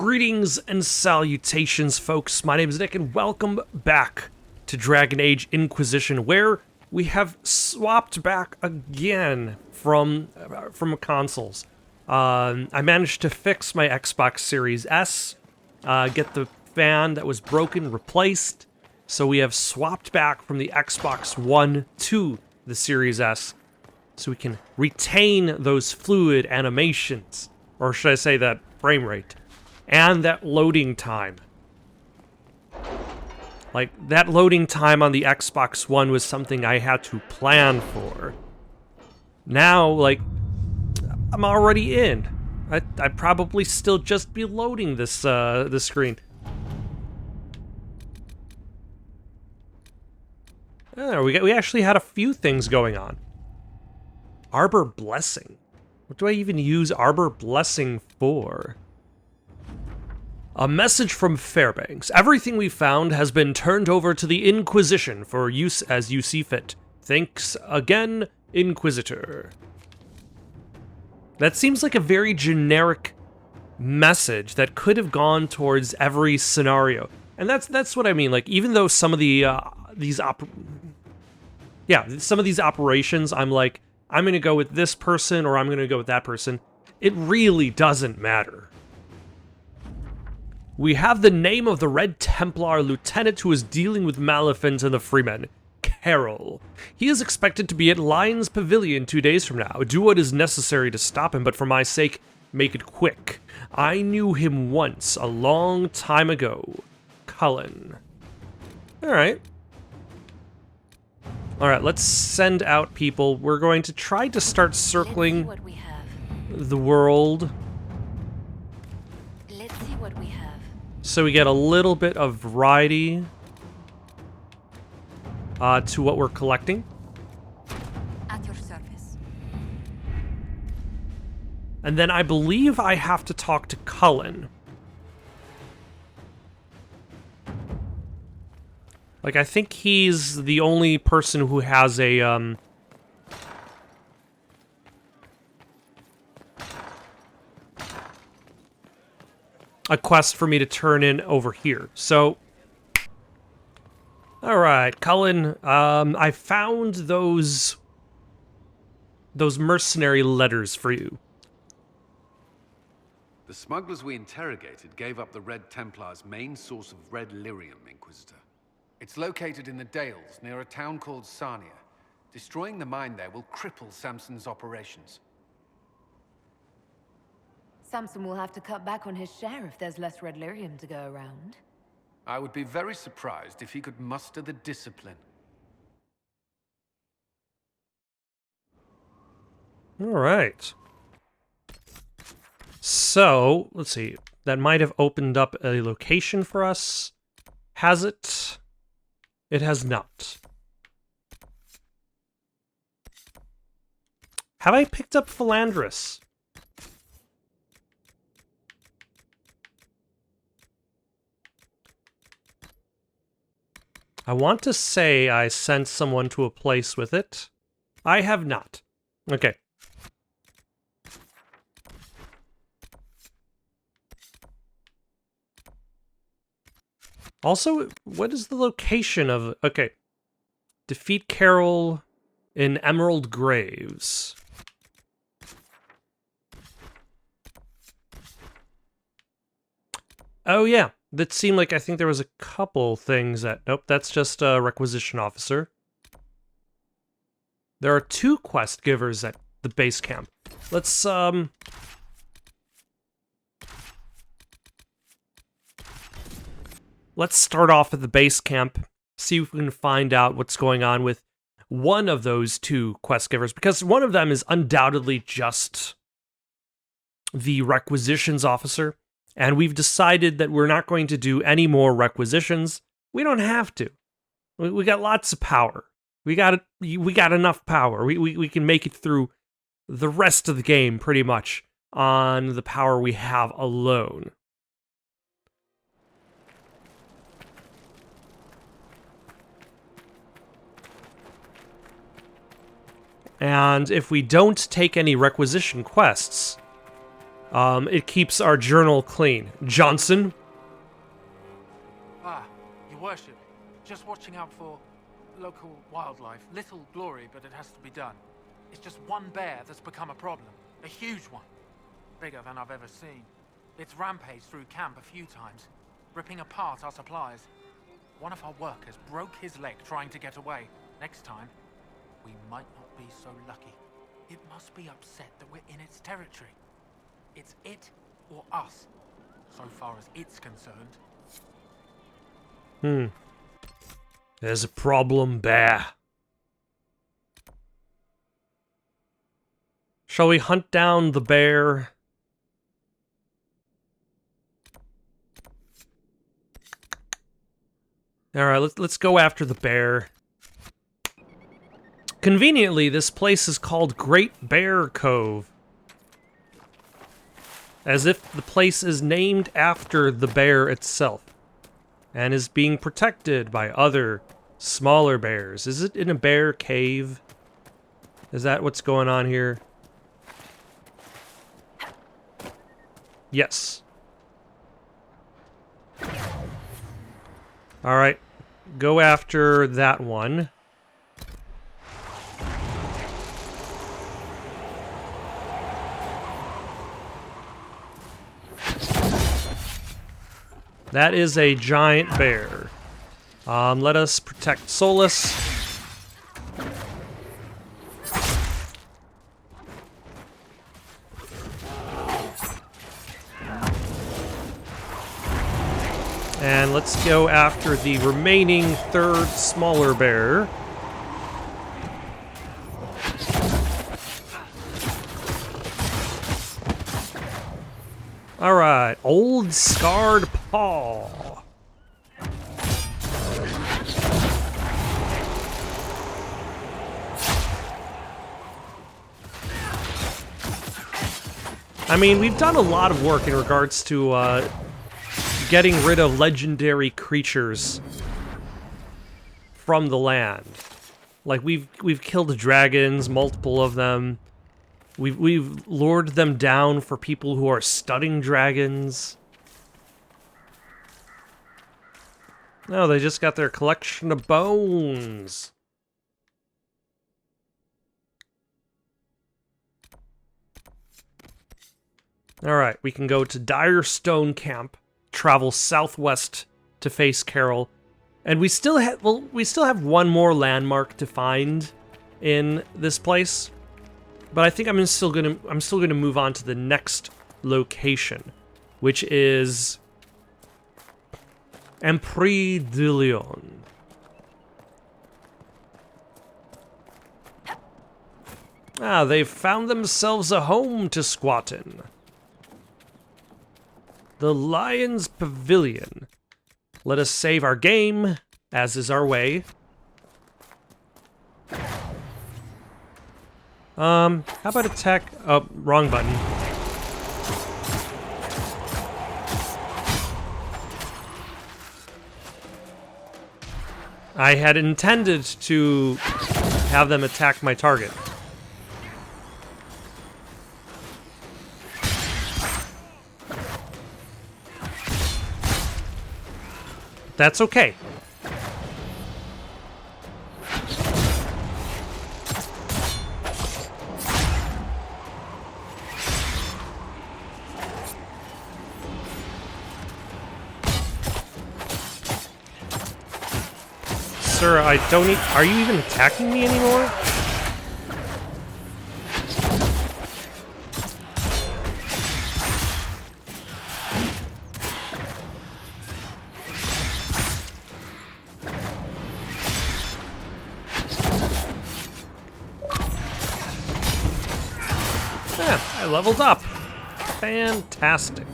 Greetings and salutations, folks. My name is Nick, and welcome back to Dragon Age Inquisition, where we have swapped back again from consoles. I managed to fix my Xbox Series S, get the fan that was broken replaced, so we have swapped back from the Xbox One to the Series S, so we can retain those fluid animations, or should I say that frame rate, and that loading time. Like, that loading time on the Xbox One was something I had to plan for. Now, like, I'm already in. I'd probably still just be loading this screen. Oh, we actually had a few things going on. Arbor Blessing. What do I even use Arbor Blessing for? A message from Fairbanks. Everything we found has been turned over to the Inquisition for use as you see fit. Thanks again, Inquisitor. That seems like a very generic message that could have gone towards every scenario. And that's what I mean. Like, even though some of the some of these operations, I'm like, I'm gonna go with this person or I'm gonna go with that person. It really doesn't matter. We have the name of the Red Templar lieutenant who is dealing with Maleficent and the Freemen, Carol. He is expected to be at Lion's Pavilion 2 days from now. Do what is necessary to stop him, but for my sake, make it quick. I knew him once, a long time ago. Cullen. Alright. Alright, let's send out people. We're going to try to start circling the world. Let's see what we have. So we get a little bit of variety to what we're collecting. At your service. And then I believe I have to talk to Cullen. Like, I think he's the only person who has a quest for me to turn in over here. So, all right, Cullen, I found those mercenary letters for you. The smugglers we interrogated gave up the Red Templars' main source of red lyrium, Inquisitor. It's located in the Dales, near a town called Sarnia. Destroying the mine there will cripple Samson's operations. Samson will have to cut back on his share if there's less red lyrium to go around. I would be very surprised if he could muster the discipline. All right. So, let's see. That might have opened up a location for us. Has it? It has not. Have I picked up Philandris? I want to say I sent someone to a place with it. I have not. Okay. Also, what is the location of... Okay. Defeat Carol in Emerald Graves. Oh, yeah. That seemed like I think there was a couple things that... Nope, that's just a requisition officer. There are 2 quest givers at the base camp. Let's start off at the base camp, see if we can find out what's going on with one of those 2 quest givers, because one of them is undoubtedly just the requisitions officer, and we've decided that we're not going to do any more requisitions. We don't have to. We got lots of power. We got enough power. We can make it through the rest of the game pretty much on the power we have alone. And if we don't take any requisition quests, It keeps our journal clean. Johnson? Ah, your worship. Just watching out for local wildlife. Little glory, but it has to be done. It's just one bear that's become a problem. A huge one. Bigger than I've ever seen. It's rampaged through camp a few times, ripping apart our supplies. One of our workers broke his leg trying to get away. Next time, we might not be so lucky. It must be upset that we're in its territory. It's it or us, so far as it's concerned. There's a problem, bear. Shall we hunt down the bear? Alright, let's go after the bear. Conveniently, this place is called Great Bear Cove. As if the place is named after the bear itself. And is being protected by other smaller bears. Is it in a bear cave? Is that what's going on here? Yes. Alright, go after that one. That is a giant bear. Let us protect Solus. And let's go after the remaining third smaller bear. Alright, Old Scarred Paw. I mean, we've done a lot of work in regards to getting rid of legendary creatures from the land. Like we've killed dragons, multiple of them. We've lured them down for people who are studying dragons. No, they just got their collection of bones. Alright, we can go to Dire Stone Camp, travel southwest to face Carol, and we still have one more landmark to find in this place. But I think I'm still gonna move on to the next location, which is Emprise de Lyon. Ah, they've found themselves a home to squat in. The Lion's Pavilion. Let us save our game, as is our way. How about attack? Oh, wrong button. I had intended to have them attack my target. That's okay. Sir, I don't need— are you even attacking me anymore? Yeah, I leveled up. Fantastic.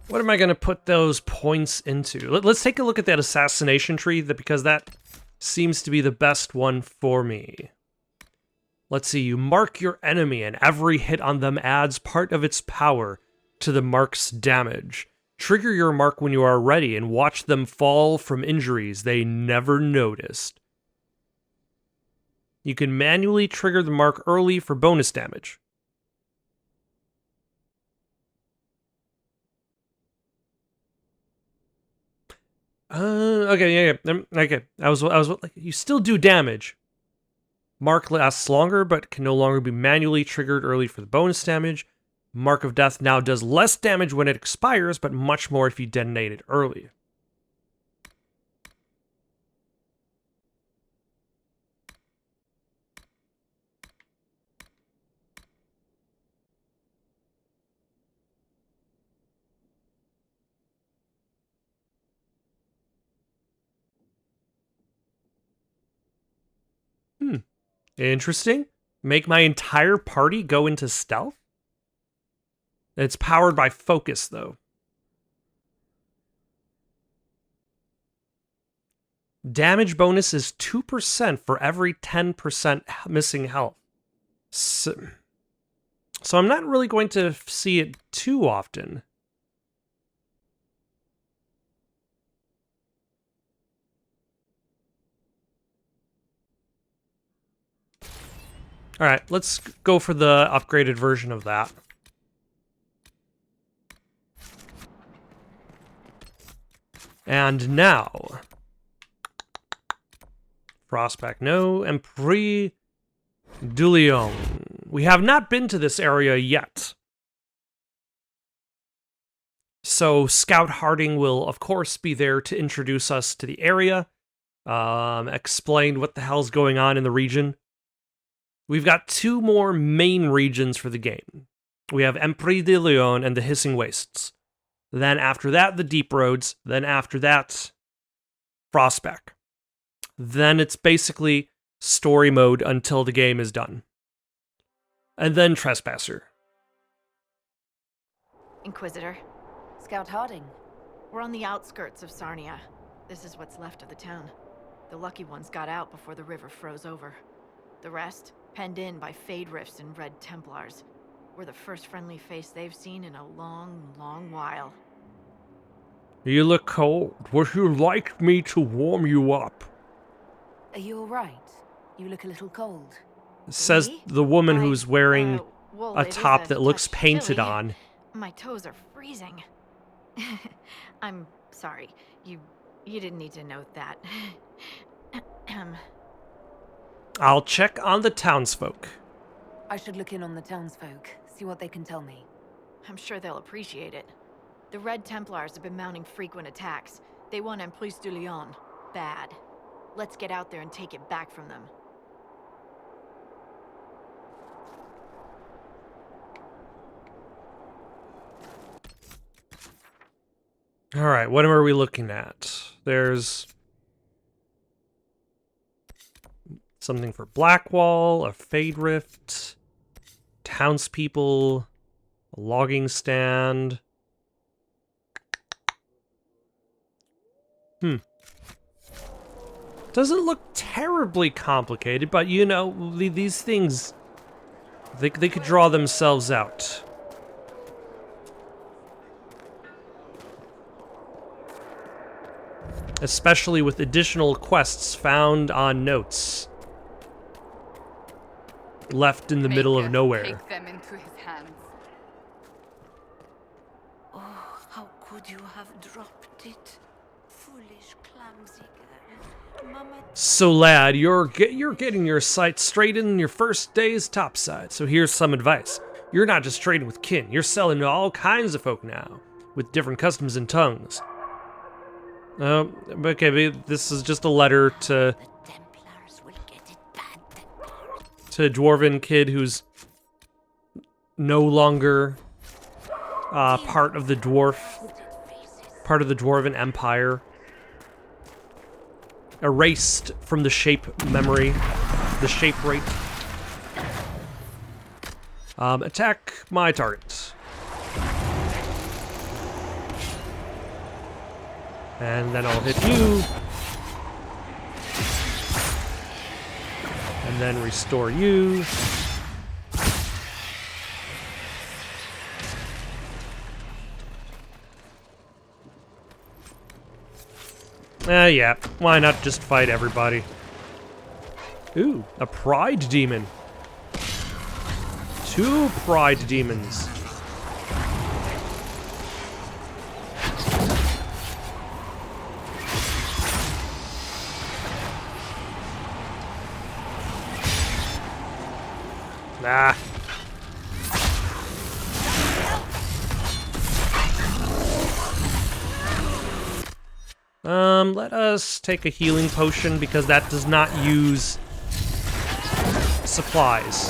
What am I going to put those points into? Let's take a look at that assassination tree, because that seems to be the best one for me. Let's see, you mark your enemy, and every hit on them adds part of its power to the mark's damage. Trigger your mark when you are ready and watch them fall from injuries they never noticed. You can manually trigger the mark early for bonus damage. Okay, yeah. Okay, I was like, you still do damage. Mark lasts longer, but can no longer be manually triggered early for the bonus damage. Mark of Death now does less damage when it expires, but much more if you detonate it early. Interesting. Make my entire party go into stealth? It's powered by focus, though. Damage bonus is 2% for every 10% missing health. So I'm not really going to see it too often. Alright, let's go for the upgraded version of that. And now... Frostback, no. Emprise de Lyon. We have not been to this area yet. So Scout Harding will, of course, be there to introduce us to the area. Explain what the hell's going on in the region. We've got 2 more main regions for the game. We have Emprise de Lyon and the Hissing Wastes. Then after that, the Deep Roads. Then after that, Frostback. Then it's basically story mode until the game is done. And then Trespasser. Inquisitor, Scout Harding. we're on the outskirts of Sarnia. This is what's left of the town. The lucky ones got out before the river froze over. The rest, penned in by Fade Rifts and Red Templars. We're the first friendly face they've seen in a long, long while. You look cold. Would you like me to warm you up? Are you alright? You look a little cold. Says Me? the woman who's wearing Well, a it is top that looks touch painted chilly. on. My toes are freezing. I'm sorry. You didn't need to note that. I'll check on the townsfolk. I should look in on the townsfolk, see what they can tell me. I'm sure they'll appreciate it. The Red Templars have been mounting frequent attacks. They want Emprise de Lyon. Bad. Let's get out there and take it back from them. Alright, what are we looking at? There's something for Blackwall, a Fade Rift, townspeople, a logging stand. Doesn't look terribly complicated, but you know, these things, they could draw themselves out. Especially with additional quests found on notes. Left in the middle of nowhere. Take them into his hands. Oh, how could you have dropped it? Foolish, clumsy girl. Mama... So lad, you're getting your sights straight in your first day's topside. So here's some advice. You're not just trading with kin, you're selling to all kinds of folk now, with different customs and tongues. Okay, this is just a letter to The Templars will get it bad. a dwarven kid who's no longer part of the dwarven empire. Erased from the shape memory, the shape rate. Attack my target. And then I'll hit you. And then restore you. Yeah. Why not just fight everybody? Ooh, a pride demon. 2 pride demons. Nah. Let us take a healing potion because that does not use supplies.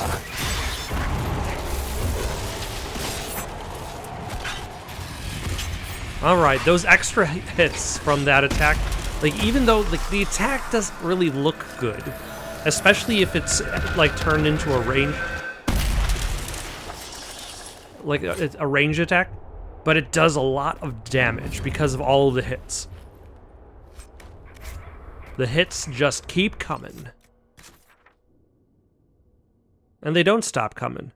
Alright, those extra hits from that attack, like, even though, like, the attack doesn't really look good, especially if it's, like, turned into a range, like, a range attack, but it does a lot of damage because of all of the hits. The hits just keep coming. And they don't stop coming.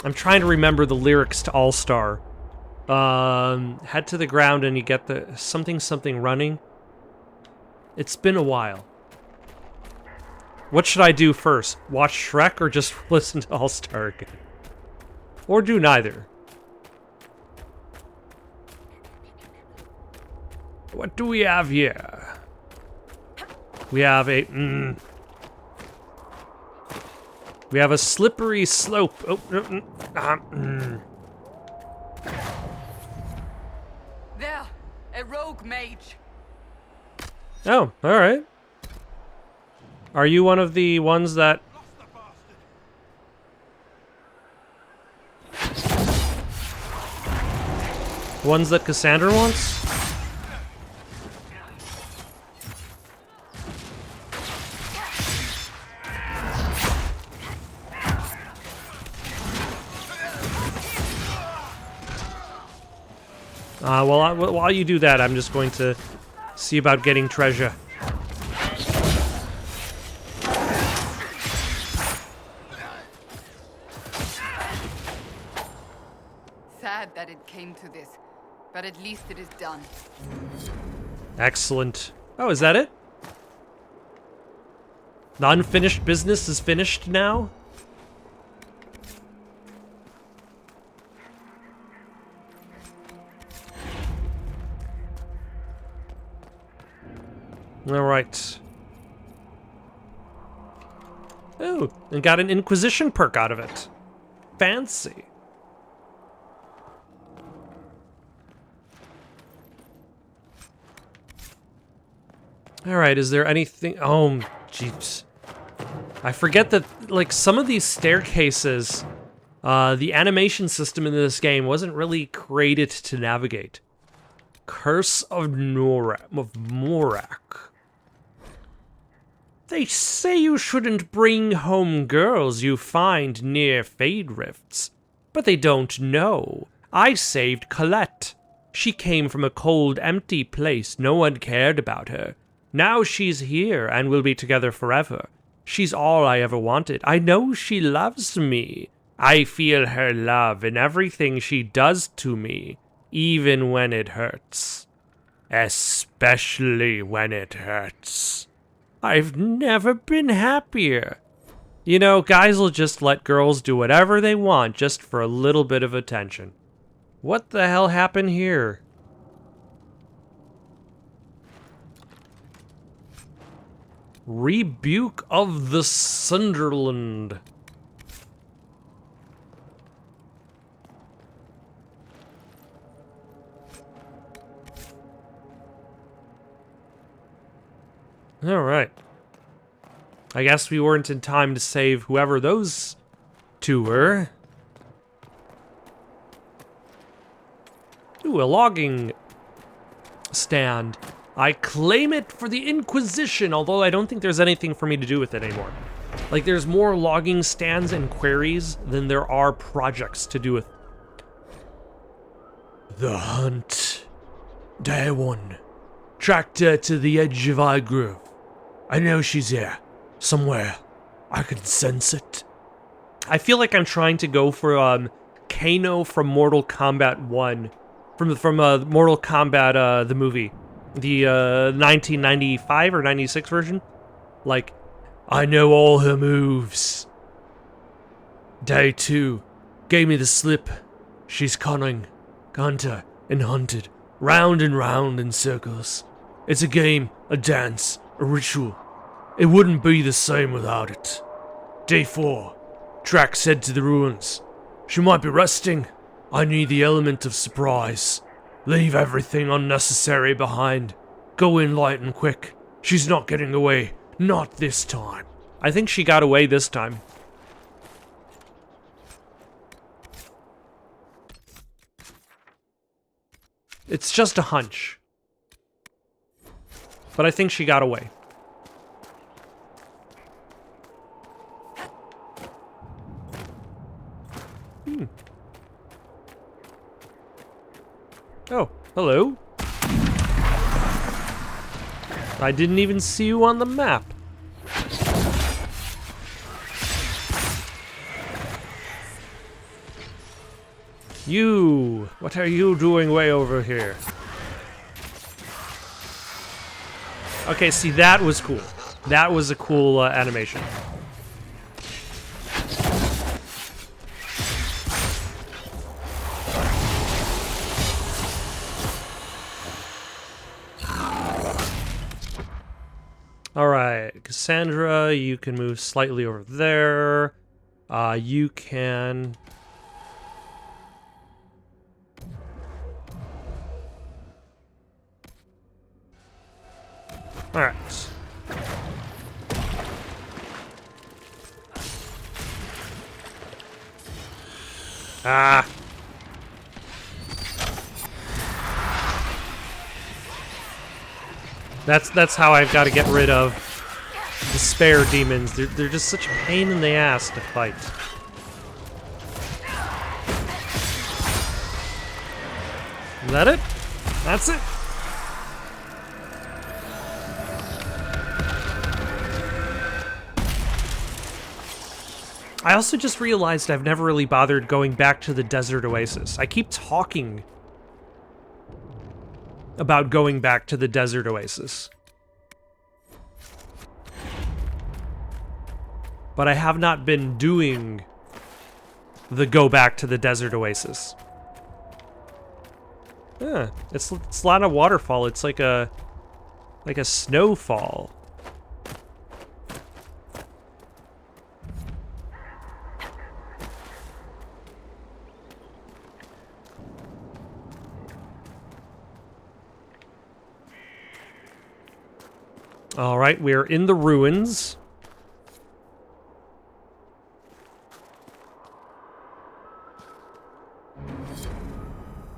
I'm trying to remember the lyrics to All-Star. Head to the ground and you get the something running. It's been a while. What should I do first? Watch Shrek or just listen to All-Star again? Or do neither? What do we have here? We have a... We have a slippery slope. Oh, There, a rogue mage. Oh, alright. Are you one of the ones that... Ones that Cassandra wants? While you do that, I'm just going to see about getting treasure. Sad that it came to this, but at least it is done. Excellent. Oh, is that it? The unfinished business is finished now? Alright. Oh, and got an Inquisition perk out of it. Fancy. Alright, is there anything... Oh, jeeps. I forget that, like, some of these staircases, the animation system in this game wasn't really created to navigate. Curse of Morak. They say you shouldn't bring home girls you find near Fade Rifts, but they don't know. I saved Colette. She came from a cold, empty place. No one cared about her. Now she's here and we'll be together forever. She's all I ever wanted. I know she loves me. I feel her love in everything she does to me, even when it hurts. Especially when it hurts. I've never been happier. You know, guys will just let girls do whatever they want just for a little bit of attention. What the hell happened here? Rebuke of the Sunderland. Alright. I guess we weren't in time to save whoever those two were. Ooh, a logging stand. I claim it for the Inquisition, although I don't think there's anything for me to do with it anymore. Like, there's more logging stands and quarries than there are projects to do with. The hunt. Day 1. Tracked her to the edge of our grove. I know she's here. Somewhere. I can sense it. I feel like I'm trying to go for, volcano from Mortal Kombat 1. From Mortal Kombat, the movie. The 1995 or 96 version. Like, I know all her moves. Day 2. Gave me the slip. She's cunning, hunter, and hunted. Round and round in circles. It's a game, a dance, a ritual. It wouldn't be the same without it. Day 4. Drax head to the ruins. She might be resting. I need the element of surprise. Leave everything unnecessary behind. Go in light and quick. She's not getting away. Not this time. I think she got away this time. It's just a hunch. But I think she got away. Oh, hello. I didn't even see you on the map. You! What are you doing way over here? Okay, see, that was cool. That was a cool animation. Alright, Cassandra, you can move slightly over there. You can... Alright. Ah! That's how I've got to get rid of the spare demons. They're just such a pain in the ass to fight. Is that it? That's it? I also just realized I've never really bothered going back to the desert oasis. I keep talking about going back to the desert oasis. But I have not been doing the go back to the desert oasis. Yeah, it's not a waterfall, it's like a snowfall. Alright, we're in the ruins.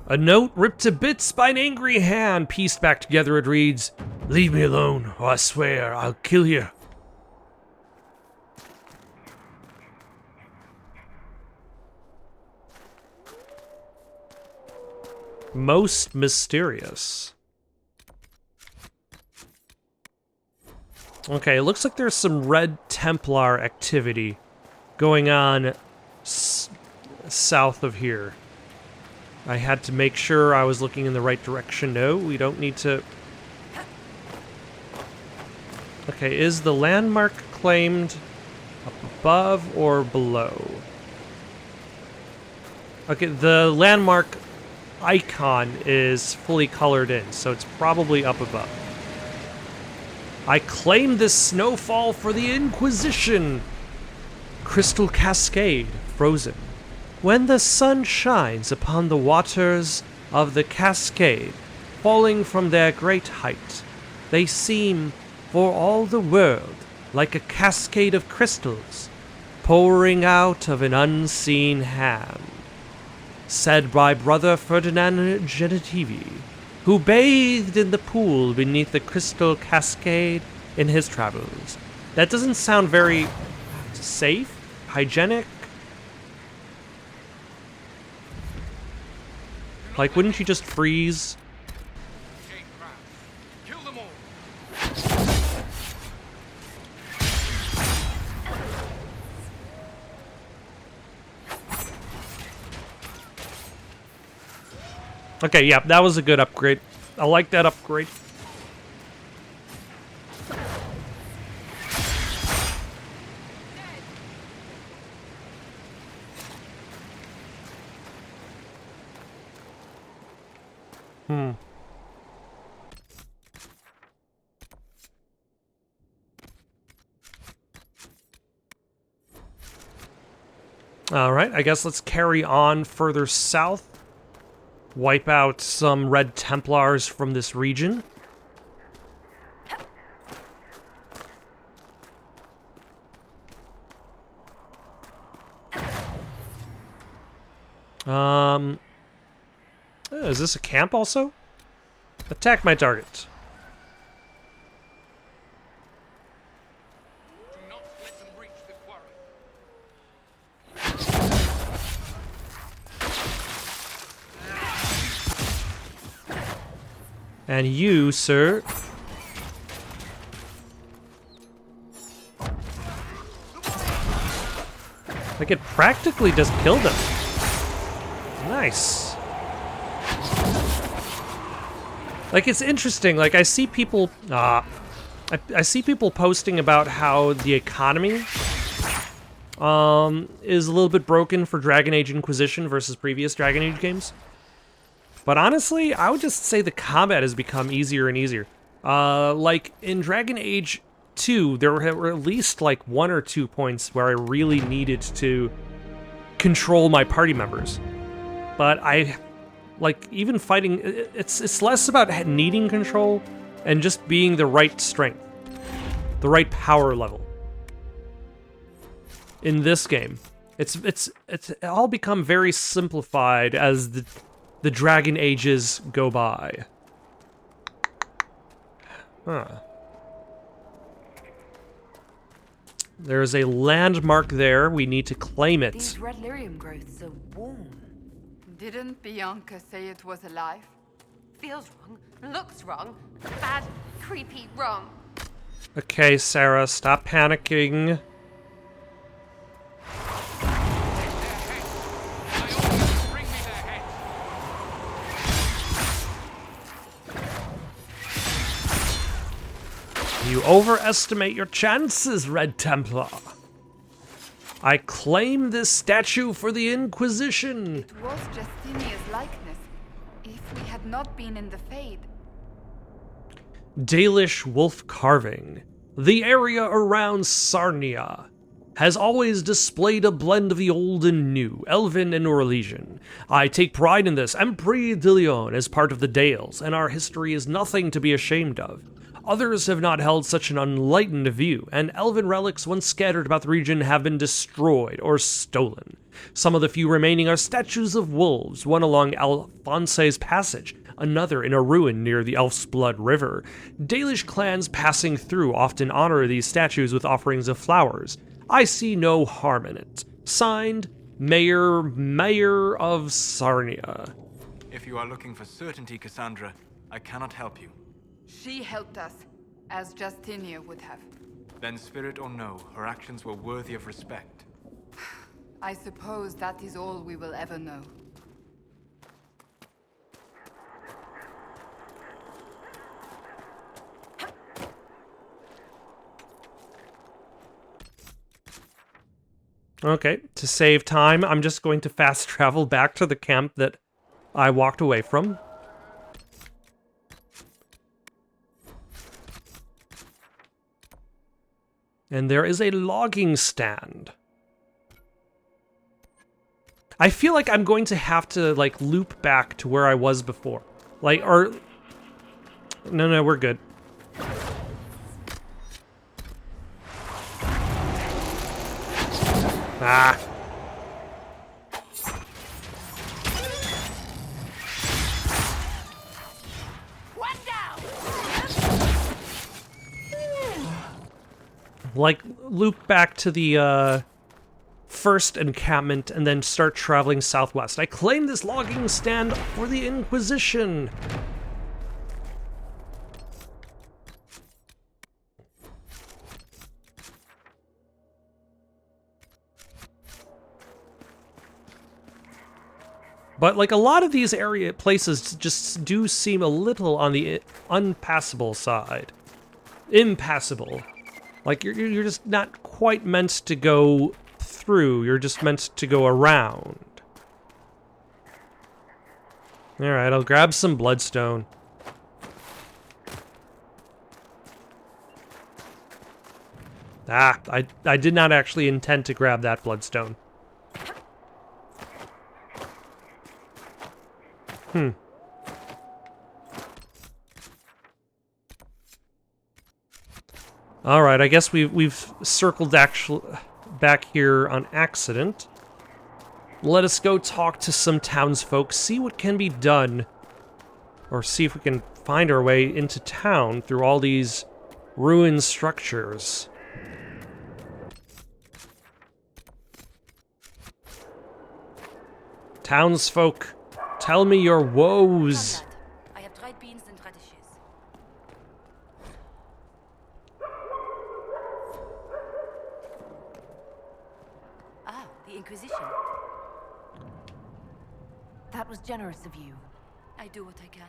A note ripped to bits by an angry hand. Pieced back together it reads, "Leave me alone, or I swear I'll kill you." Most mysterious. Okay, it looks like there's some Red Templar activity going on south of here. I had to make sure I was looking in the right direction. No, we don't need to... Okay, is the landmark claimed up above or below? Okay, the landmark icon is fully colored in, so it's probably up above. I claim this snowfall for the Inquisition! Crystal cascade, frozen. When the sun shines upon the waters of the cascade, falling from their great height, they seem, for all the world, like a cascade of crystals, pouring out of an unseen hand. Said by Brother Ferdinand Genitivi, who bathed in the pool beneath the crystal cascade in his travels. That doesn't sound very safe, hygienic. Like, wouldn't you just freeze? Kill them all. Okay, yeah, that was a good upgrade. I like that upgrade. Alright, I guess let's carry on further south. Wipe out some Red Templars from this region. Is this a camp also? Attack my target. Do not let them reach the quarry. And you, sir. Like, it practically just killed him. Nice. Like, it's interesting. Like, I see people, I see people posting about how the economy, is a little bit broken for Dragon Age Inquisition versus previous Dragon Age games. But honestly, I would just say the combat has become easier and easier. Like, in Dragon Age 2, there were at least, like, 1 or 2 points where I really needed to control my party members. But like, even fighting, it's less about needing control and just being the right strength, the right power level. In this game, it's all become very simplified as the Dragon Ages go by. Huh. There's a landmark there. We need to claim it. These red lyrium growths are warm. Didn't Bianca say it was alive? Feels wrong, looks wrong, bad, creepy, wrong. Okay, Sarah, stop panicking. Bring me their heads. You overestimate your chances, Red Templar. I claim this statue for the Inquisition. It was Justinia's likeness. If we had not been in the Fade. Dalish wolf carving. The area around Sarnia has always displayed a blend of the old and new, Elven and Orlesian. I take pride in this. Emprise de Leon as part of the Dales, and our history is nothing to be ashamed of. Others have not held such an enlightened view, and elven relics once scattered about the region have been destroyed or stolen. Some of the few remaining are statues of wolves, one along Alphonse's Passage, another in a ruin near the Elf's Blood River. Dalish clans passing through often honor these statues with offerings of flowers. I see no harm in it. Signed, Mayor of Sarnia. If you are looking for certainty, Cassandra, I cannot help you. She helped us, as Justinia would have. Then, spirit or no, her actions were worthy of respect. I suppose that is all we will ever know. Okay, to save time, I'm just going to fast travel back to the camp that I walked away from. And there is a logging stand. I feel like I'm going to have to, like, loop back to where I was before. Like, or... No, we're good. Ah. One down! Like, loop back to the, first encampment and then start traveling southwest. I claim this logging stand for the Inquisition. But like a lot of these places just do seem a little on the unpassable side. Impassable. Like you're just not quite meant to go through, you're just meant to go around. Alright, I'll grab some bloodstone. Ah, I did not actually intend to grab that bloodstone. Alright, I guess we've circled back here on accident. Let us go talk to some townsfolk, see what can be done, or see if we can find our way into town through all these ruined structures. Townsfolk, tell me your woes. I have dried beans and radishes. Ah, the Inquisition. That was generous of you. I do what I can.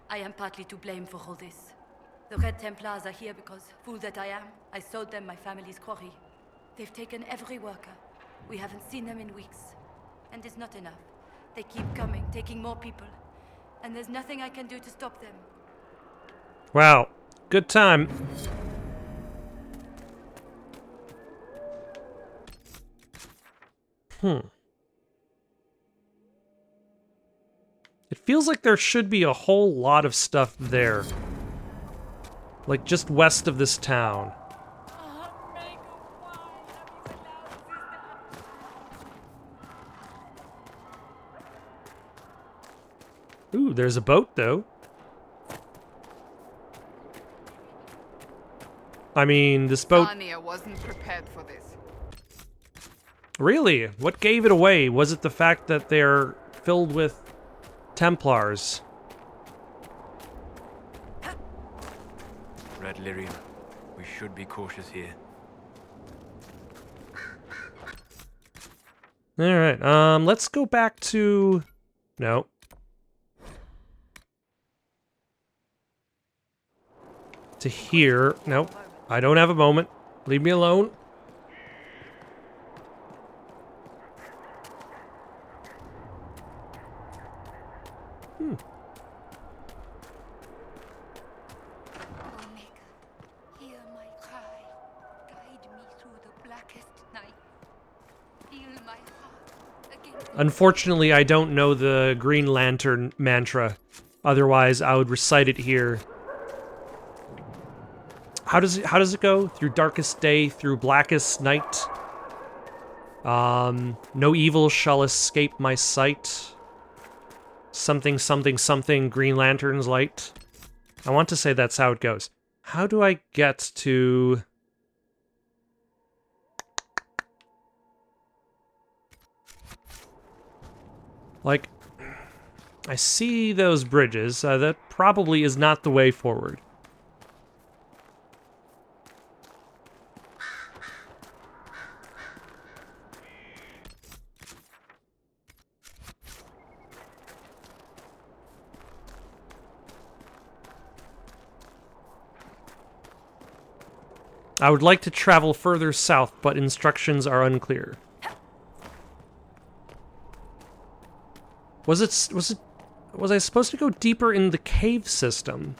I am partly to blame for all this. The Red Templars are here because, fool that I am, I sold them my family's quarry. They've taken every worker. We haven't seen them in weeks. And it's not enough. They keep coming, taking more people. And there's nothing I can do to stop them. Wow, good time. It feels like there should be a whole lot of stuff there. Like just west of this town. Ooh, there's a boat though. I mean, this boat... Sarnia wasn't prepared for this. Really? What gave it away? Was it the fact that they're filled with Templars? Red Lyrium. We should be cautious here. Alright, let's go back to... No. To here. Nope. I don't have a moment. Leave me alone. Omega, hear my cry. Guide me through the blackest night. Heal my heart against Unfortunately, I don't know the Green Lantern mantra. Otherwise, I would recite it here. How does it go? Through darkest day, through blackest night. No evil shall escape my sight. Something, something, something, Green Lantern's light. I want to say that's how it goes. How do I get to... Like, I see those bridges. That probably is not the way forward. I would like to travel further south, but instructions are unclear. Was I supposed to go deeper in the cave system?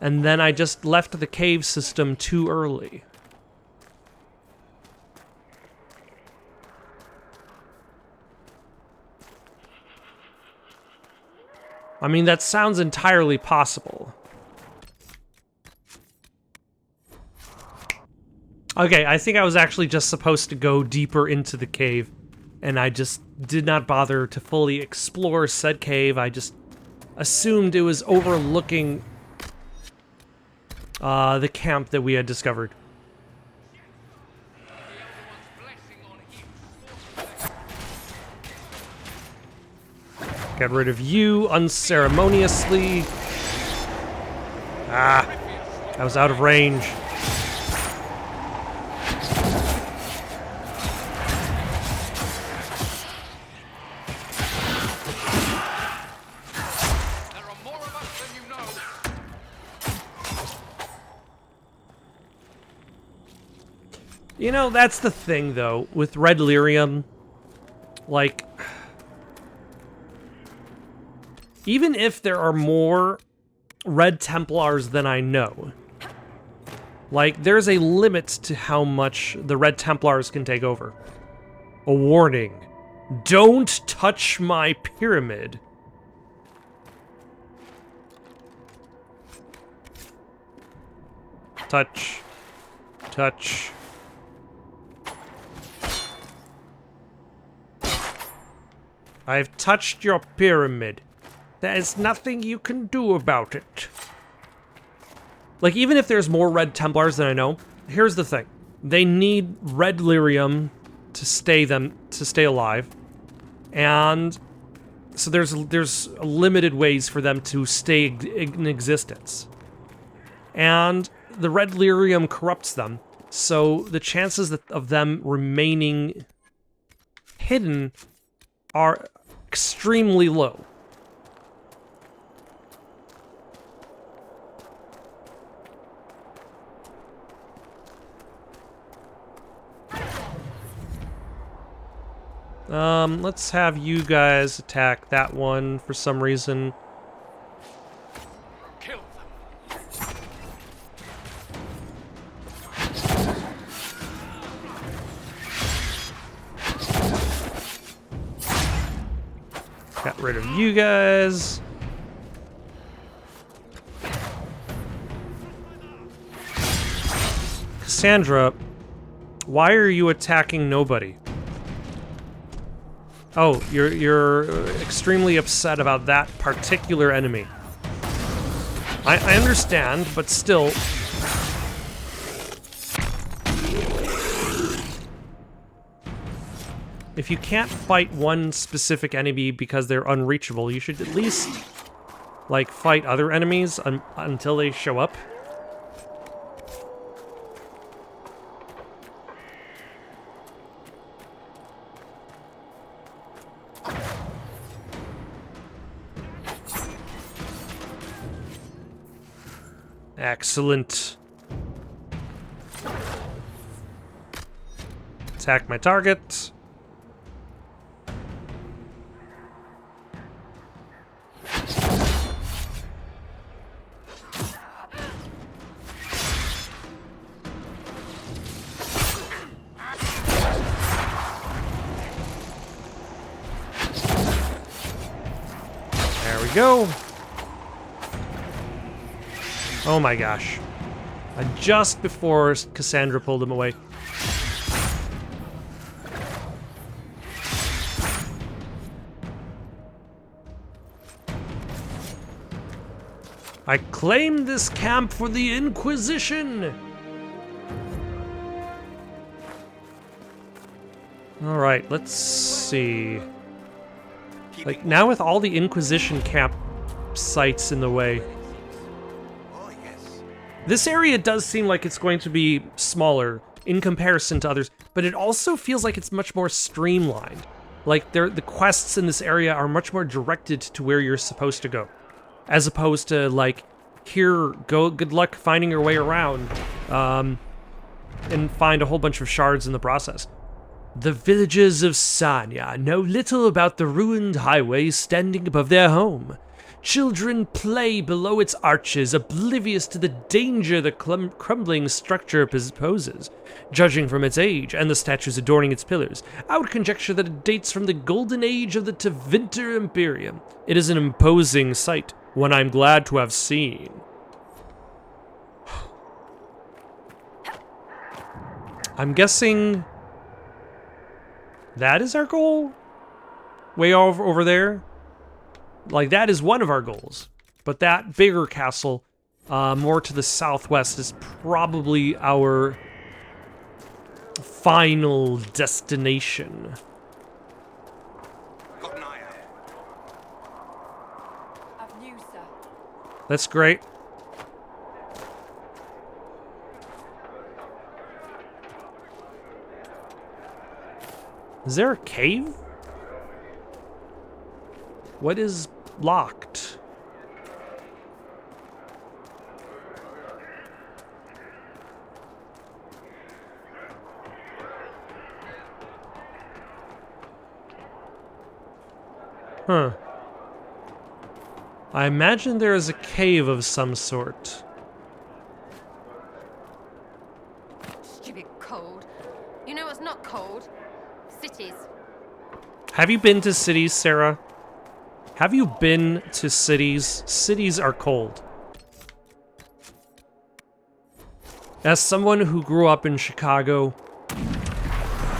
And then I just left the cave system too early. I mean, that sounds entirely possible. Okay, I think I was actually just supposed to go deeper into the cave, and I just did not bother to fully explore said cave. I just assumed it was overlooking the camp that we had discovered. Get rid of you unceremoniously. Ah, I was out of range. You know, that's the thing, though, with Red Lyrium. Like, even if there are more Red Templars than I know, like, there's a limit to how much the Red Templars can take over. A warning. Don't touch my pyramid. Touch. Touch. I've touched your pyramid. There is nothing you can do about it. Like, even if there's more Red Templars than I know, here's the thing. They need Red Lyrium to stay alive. And so there's limited ways for them to stay in existence. And the Red Lyrium corrupts them, so the chances of them remaining hidden are extremely low. Let's have you guys attack that one for some reason. Kill them. Got rid of you guys. Cassandra, why are you attacking nobody? Oh, you're extremely upset about that particular enemy. I understand, but still. If you can't fight one specific enemy because they're unreachable, you should at least, like, fight other enemies until they show up. Excellent. Attack my target. There we go. Oh my gosh. Just before Cassandra pulled him away. I claim this camp for the Inquisition! Alright, let's see. Like, now with all the Inquisition camp sites in the way, this area does seem like it's going to be smaller in comparison to others, but it also feels like it's much more streamlined. Like, the quests in this area are much more directed to where you're supposed to go, as opposed to, like, here, go, good luck finding your way around, and find a whole bunch of shards in the process. The villagers of Sarnia know little about the ruined highway standing above their home. Children play below its arches, oblivious to the danger the crumbling structure poses. Judging from its age and the statues adorning its pillars, I would conjecture that it dates from the golden age of the Tevinter Imperium. It is an imposing sight, one I'm glad to have seen. I'm guessing that is our goal? Way over there? Like, that is one of our goals, but that bigger castle, more to the southwest, is probably our final destination. Got an eye out. Of news, sir. That's great. Is there a cave? What is locked? Huh. I imagine there is a cave of some sort. Stupid cold. You know what's not cold? Cities. Have you been to cities, Sarah? Have you been to cities? Cities are cold. As someone who grew up in Chicago,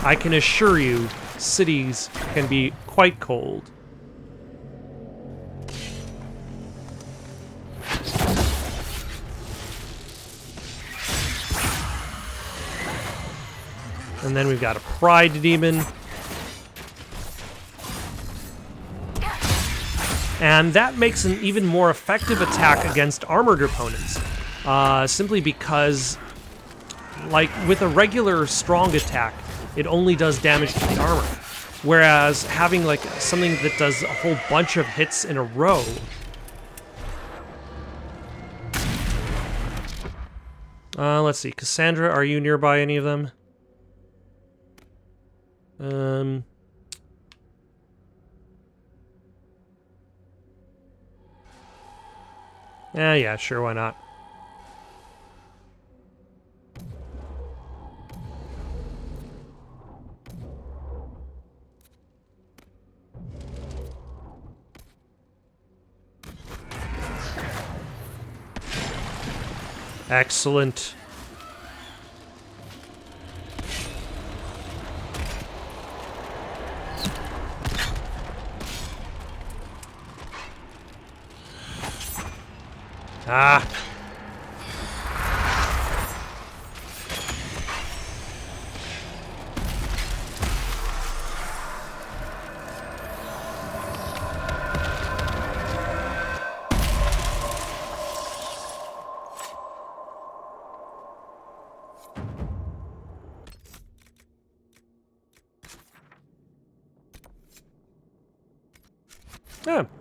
I can assure you, cities can be quite cold. And then we've got a pride demon. And that makes an even more effective attack against armored opponents. Simply because, like, with a regular strong attack, it only does damage to the armor. Whereas having, like, something that does a whole bunch of hits in a row... let's see. Cassandra, are you nearby any of them? Yeah, sure, why not? Excellent. Ah.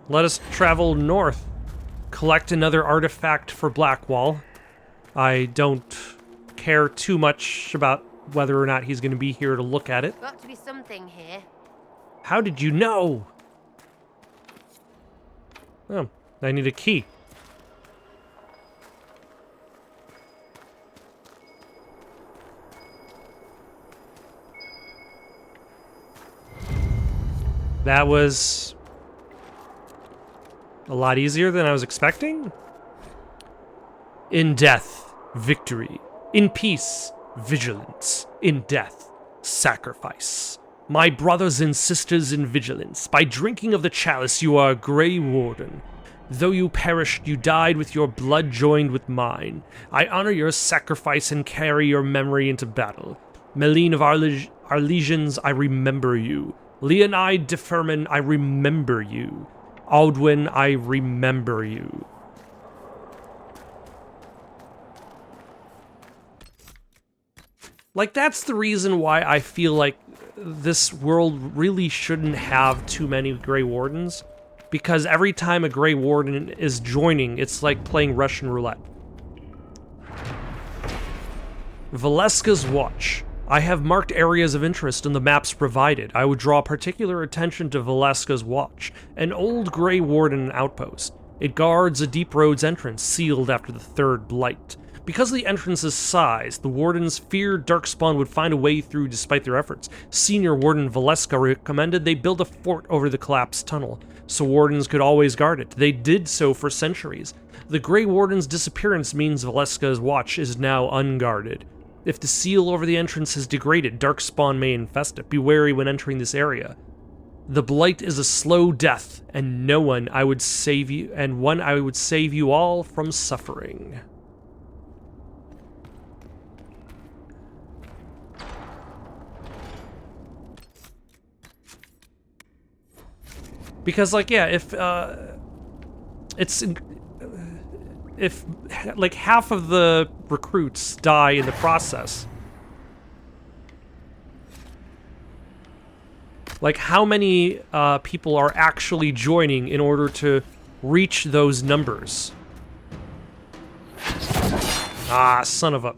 Let us travel north. Collect another artifact for Blackwall. I don't care too much about whether or not he's going to be here to look at it. Got to be something here. How did you know? Oh, I need a key. That was a lot easier than I was expecting. In death, victory. In peace, vigilance. In death, sacrifice. My brothers and sisters in vigilance, by drinking of the chalice you are a Grey Warden. Though you perished, you died with your blood joined with mine. I honor your sacrifice and carry your memory into battle. Meline of our legions, I remember you. Leonide de Furman, I remember you. Aldwin, I remember you. Like, that's the reason why I feel like this world really shouldn't have too many Grey Wardens. Because every time a Grey Warden is joining, it's like playing Russian roulette. Valeska's Watch. I have marked areas of interest in the maps provided. I would draw particular attention to Valeska's Watch, an old Grey Warden outpost. It guards a deep road's entrance, sealed after the Third Blight. Because of the entrance's size, the Wardens feared Darkspawn would find a way through despite their efforts. Senior Warden Valeska recommended they build a fort over the collapsed tunnel, so Wardens could always guard it. They did so for centuries. The Grey Warden's disappearance means Valeska's Watch is now unguarded. If the seal over the entrance has degraded, Darkspawn may infest it. Be wary when entering this area. The Blight is a slow death, and one I would save you all from suffering. Because, like, yeah, if like half of the recruits die in the process, like how many people are actually joining in order to reach those numbers? Ah, son of a...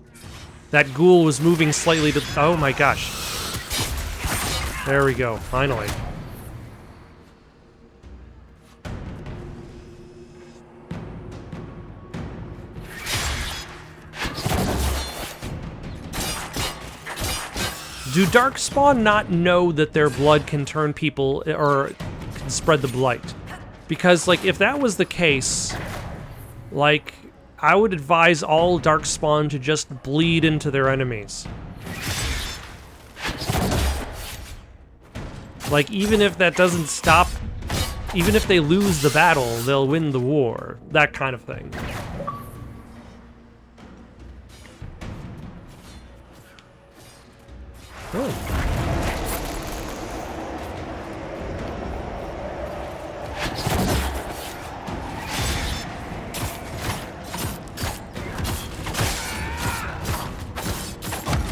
That ghoul was moving slightly to... Oh my gosh. There we go, finally. Do Darkspawn not know that their blood can turn people, or can spread the blight? Because, like, if that was the case, like, I would advise all Darkspawn to just bleed into their enemies. Like, even if that doesn't stop, even if they lose the battle, they'll win the war. That kind of thing. Oh.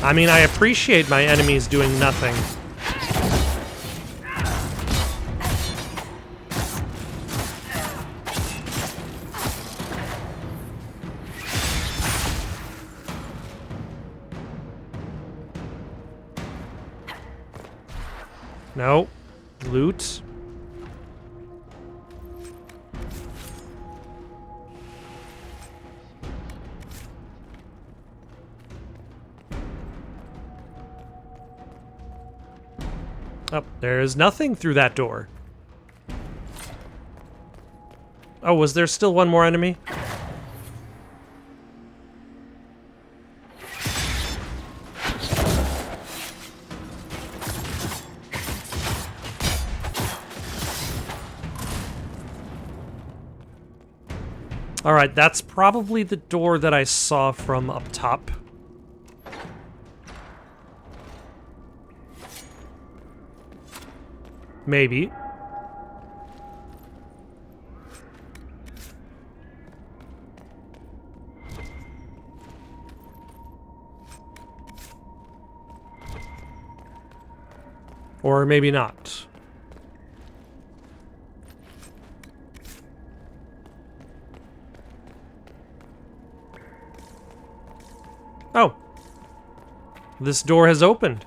I mean, I appreciate my enemies doing nothing. No. Loot. Oh, there is nothing through that door. Oh, was there still one more enemy? Alright, that's probably the door that I saw from up top. Maybe. Or maybe not. Oh. This door has opened.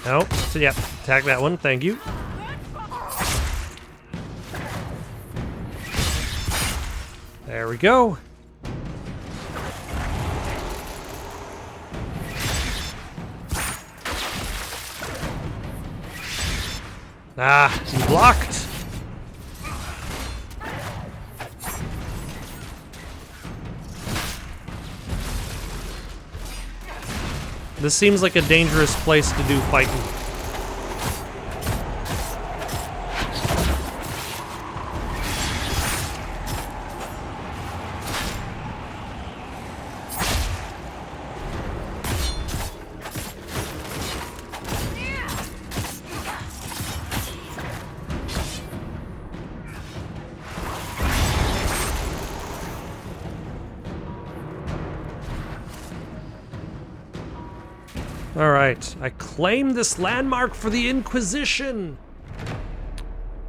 No, so yeah, attack that one, thank you. There we go. Ah, you blocked. This seems like a dangerous place to do fighting. Alright, I claim this landmark for the Inquisition!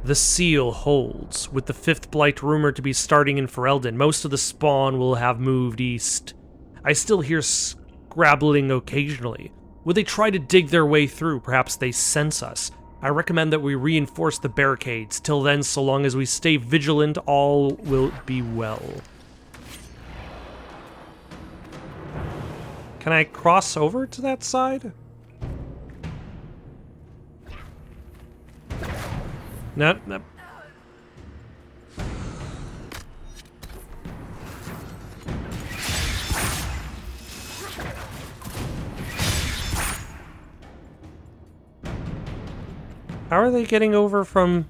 The seal holds, with the 5th blight rumored to be starting in Ferelden. Most of the spawn will have moved east. I still hear scrabbling occasionally. Would they try to dig their way through? Perhaps they sense us. I recommend that we reinforce the barricades. Till then, so long as we stay vigilant, all will be well. Can I cross over to that side? No, no. How are they getting over from...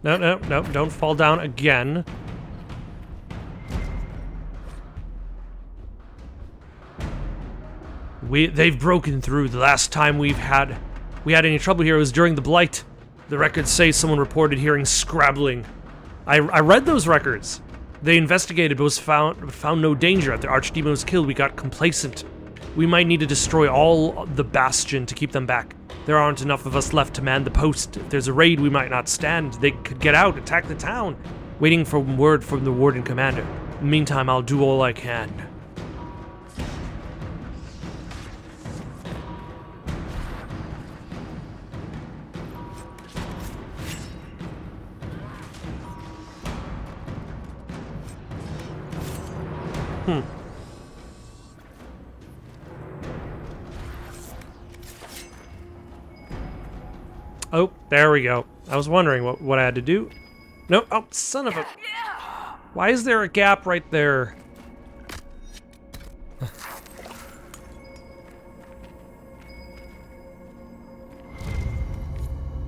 No, no, no, don't fall down again. They've broken through. The last time we had any trouble here was during the Blight. The records say someone reported hearing scrabbling. I read those records. They investigated but was found no danger. After Archdemon was killed, we got complacent. We might need to destroy all the Bastion to keep them back. There aren't enough of us left to man the post. If there's a raid we might not stand, they could get out, attack the town. Waiting for word from the Warden Commander. In the meantime, I'll do all I can. Oh, there we go. I was wondering what I had to do. No, oh, son of a... Why is there a gap right there?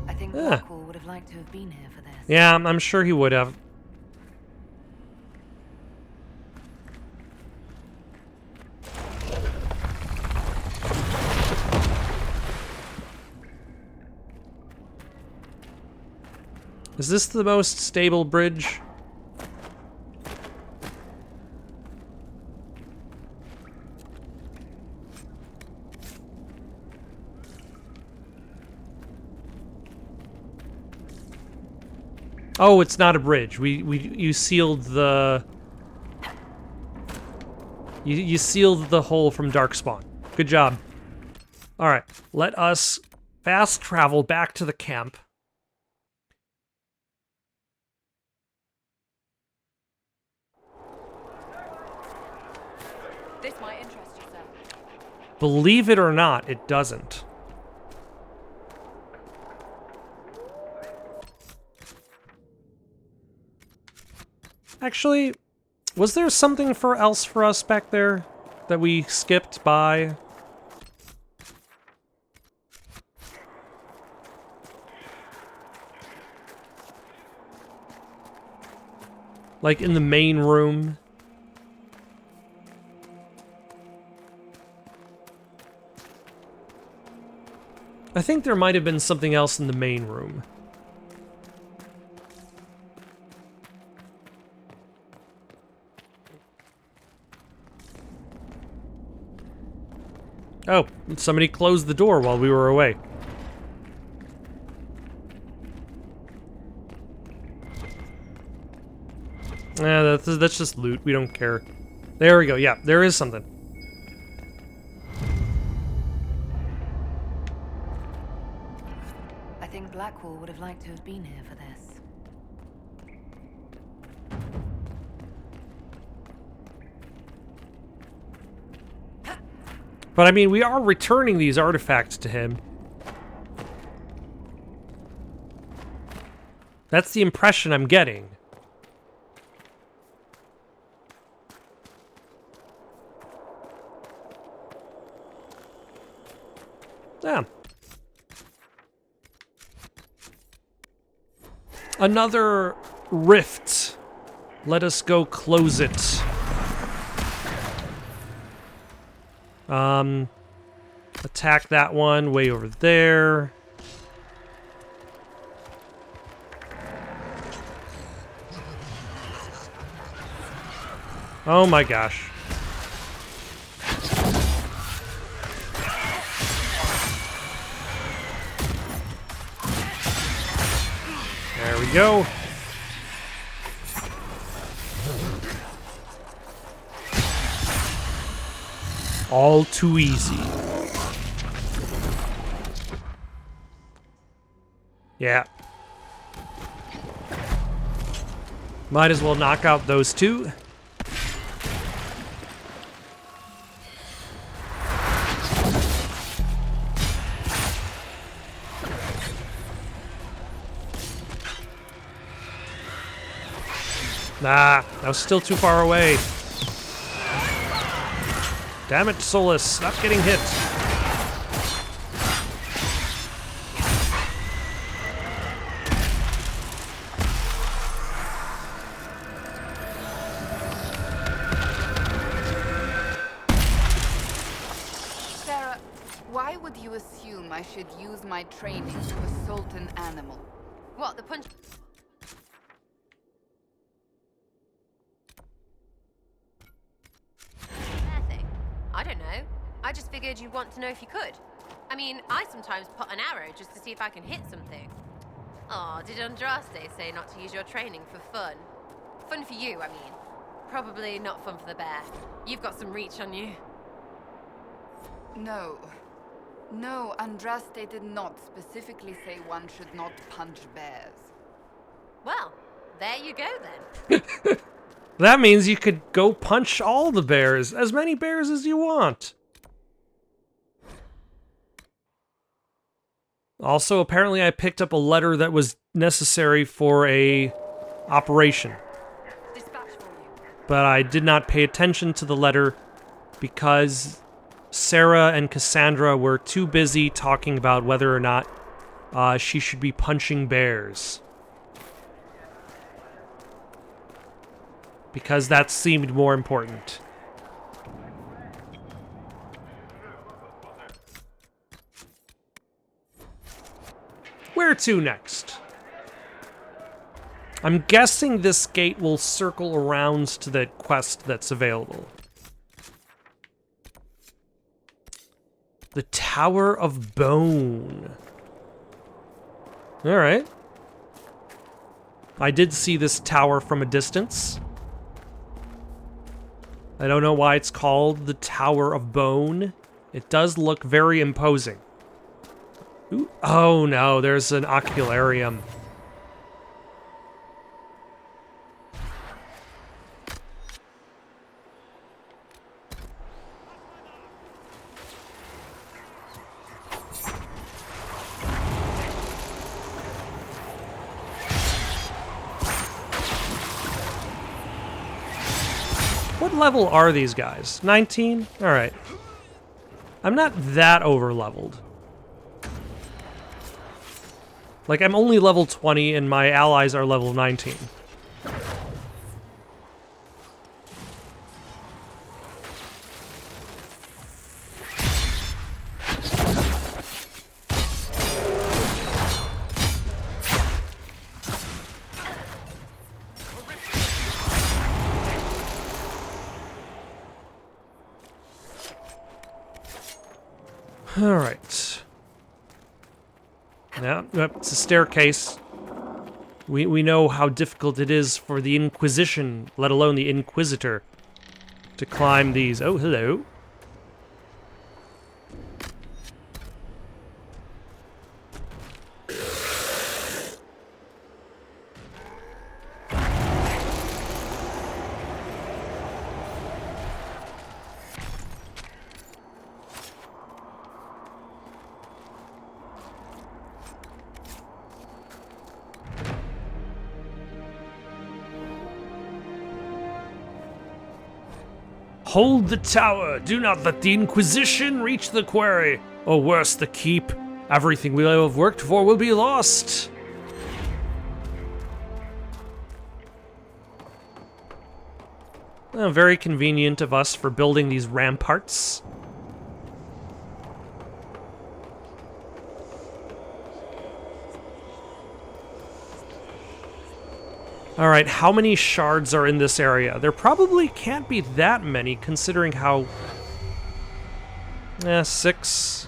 I think Blackwall would have liked to have been here for this. Yeah, I'm sure he would have. Is this the most stable bridge? Oh, it's not a bridge. You sealed the... You sealed the hole from Darkspawn. Good job. Alright, let us fast travel back to the camp. This might interest you, sir. Believe it or not, it doesn't. Actually, was there something else for us back there that we skipped by? Like in the main room? I think there might have been something else in the main room. Oh, somebody closed the door while we were away. Yeah, that's just loot. We don't care. There we go. Yeah, there is something. I think Blackwall would have liked to have been here for this. But I mean, we are returning these artifacts to him. That's the impression I'm getting. Yeah. Another rift. Let us go close it. Attack that one way over there. Oh my gosh. There we go. All too easy. Yeah. Might as well knock out those two. Nah, that was still too far away. Damn it, Solus, stop getting hit. Sarah, why would you assume I should use my training to assault an animal? What, the punch? Fair thing. I don't know. I just figured you'd want to know if you could. I mean, I sometimes put an arrow just to see if I can hit something. Oh, did Andraste say not to use your training for fun? Fun for you, I mean. Probably not fun for the bear. You've got some reach on you. No. No, Andraste did not specifically say one should not punch bears. Well, there you go then. That means you could go punch all the bears, as many bears as you want. Also, apparently I picked up a letter that was necessary for a operation. But I did not pay attention to the letter because Sarah and Cassandra were too busy talking about whether or not she should be punching bears. Because that seemed more important. Where to next? I'm guessing this gate will circle around to the quest that's available. The Tower of Bone. Alright. I did see this tower from a distance. I don't know why it's called the Tower of Bone. It does look very imposing. Ooh. Oh no, there's an ocularium. What level are these guys? 19? Alright. I'm not that over-leveled. Like, I'm only level 20 and my allies are level 19. Alright. Yeah, it's a staircase. We know how difficult it is for the Inquisition, let alone the Inquisitor, to climb these. Oh, hello. Hold the tower! Do not let the Inquisition reach the quarry! Or worse, the keep. Everything we have worked for will be lost! Very convenient of us for building these ramparts. Alright, how many shards are in this area? There probably can't be that many, considering how... 6.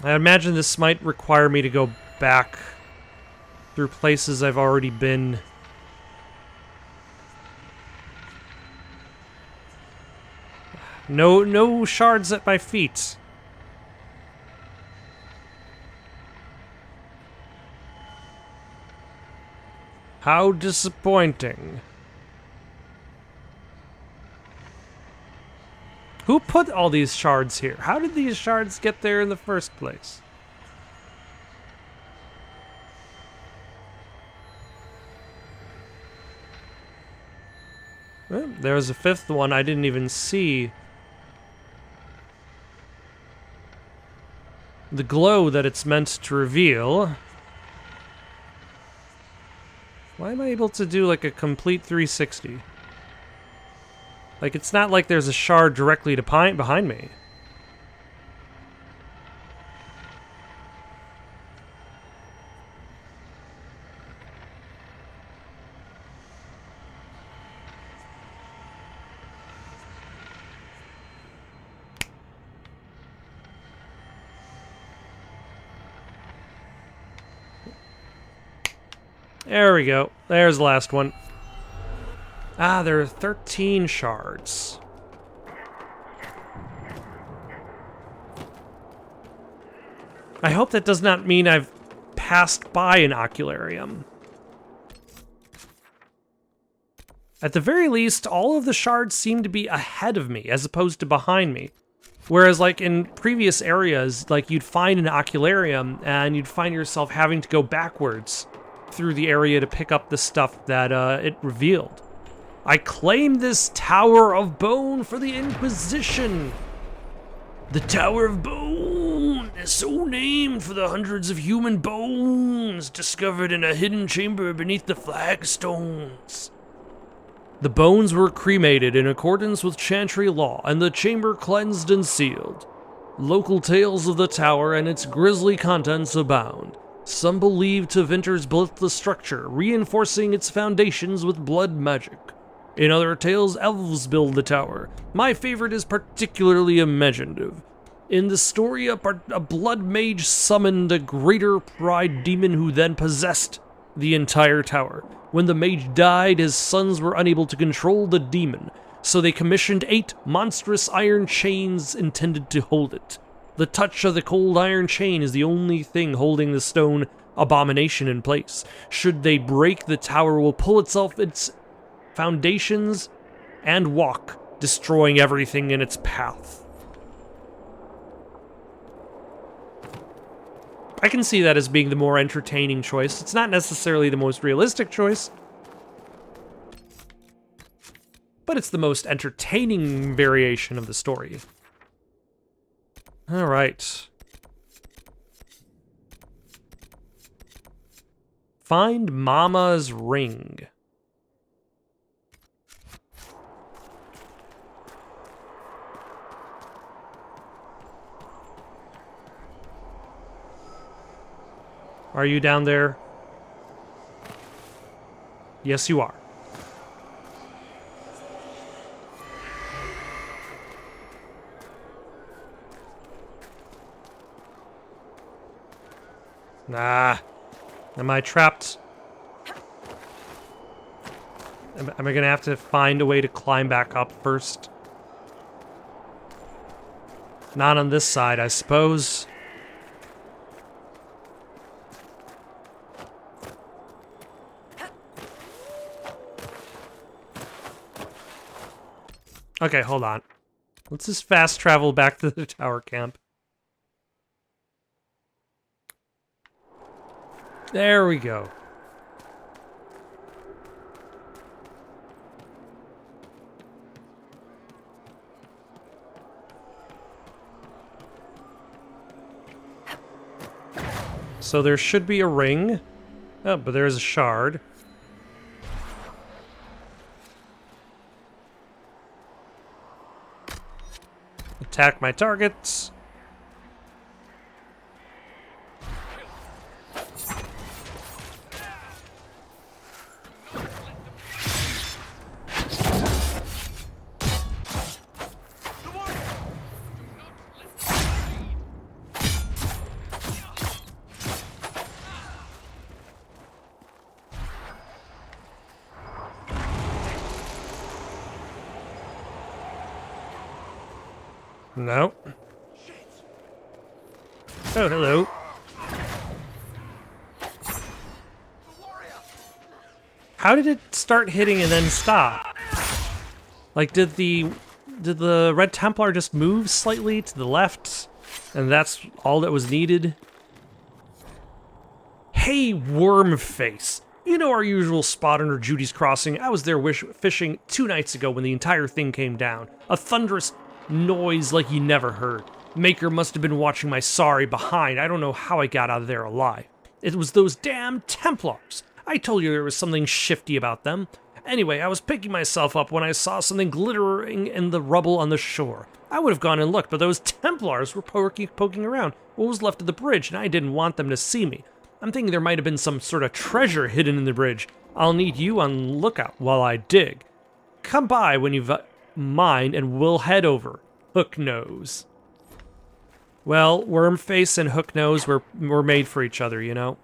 I imagine this might require me to go back through places I've already been. No shards at my feet. How disappointing. Who put all these shards here? How did these shards get there in the first place? Well, there's a 5th one I didn't even see. The glow that it's meant to reveal. Why am I able to do like a complete 360? Like, it's not like there's a shard directly behind me. There we go. There's the last one. Ah, there are 13 shards. I hope that does not mean I've passed by an ocularium. At the very least, all of the shards seem to be ahead of me as opposed to behind me. Whereas like in previous areas, like you'd find an ocularium and you'd find yourself having to go backwards through the area to pick up the stuff that it revealed. I claim this Tower of Bone for the Inquisition. The Tower of Bone is so named for the hundreds of human bones discovered in a hidden chamber beneath the flagstones. The bones were cremated in accordance with Chantry law, and the chamber cleansed and sealed. Local tales of the tower and its grisly contents abound. Some believe Tevinters built the structure, reinforcing its foundations with blood magic. In other tales, elves build the tower. My favorite is particularly imaginative. In the story, a blood mage summoned a greater pride demon who then possessed the entire tower. When the mage died, his sons were unable to control the demon, so they commissioned 8 monstrous iron chains intended to hold it. The touch of the cold iron chain is the only thing holding the stone abomination in place. Should they break, the tower will pull itself its foundations and walk, destroying everything in its path. I can see that as being the more entertaining choice. It's not necessarily the most realistic choice, but it's the most entertaining variation of the story. All right. Find Mama's ring. Are you down there? Yes, you are. Nah. Am I trapped? Am I gonna have to find a way to climb back up first? Not on this side, I suppose. Okay, hold on. Let's just fast travel back to the tower camp. There we go. So there should be a ring. Oh, but there's a shard. Attack my targets. No. Oh, hello. How did it start hitting and then stop? Like, did the Red Templar just move slightly to the left, and that's all that was needed? Hey, Wormface. You know our usual spot under Judy's Crossing? I was there fishing 2 nights ago when the entire thing came down. A thunderous noise like you never heard. Maker must have been watching my sorry behind. I don't know how I got out of there alive. It was those damn Templars. I told you there was something shifty about them. Anyway, I was picking myself up when I saw something glittering in the rubble on the shore. I would have gone and looked, but those Templars were poking around what was left of the bridge, and I didn't want them to see me. I'm thinking there might have been some sort of treasure hidden in the bridge. I'll need you on lookout while I dig. Come by when you've mind, and we'll head over. Hooknose. Well, Wormface and Hooknose were made for each other, you know?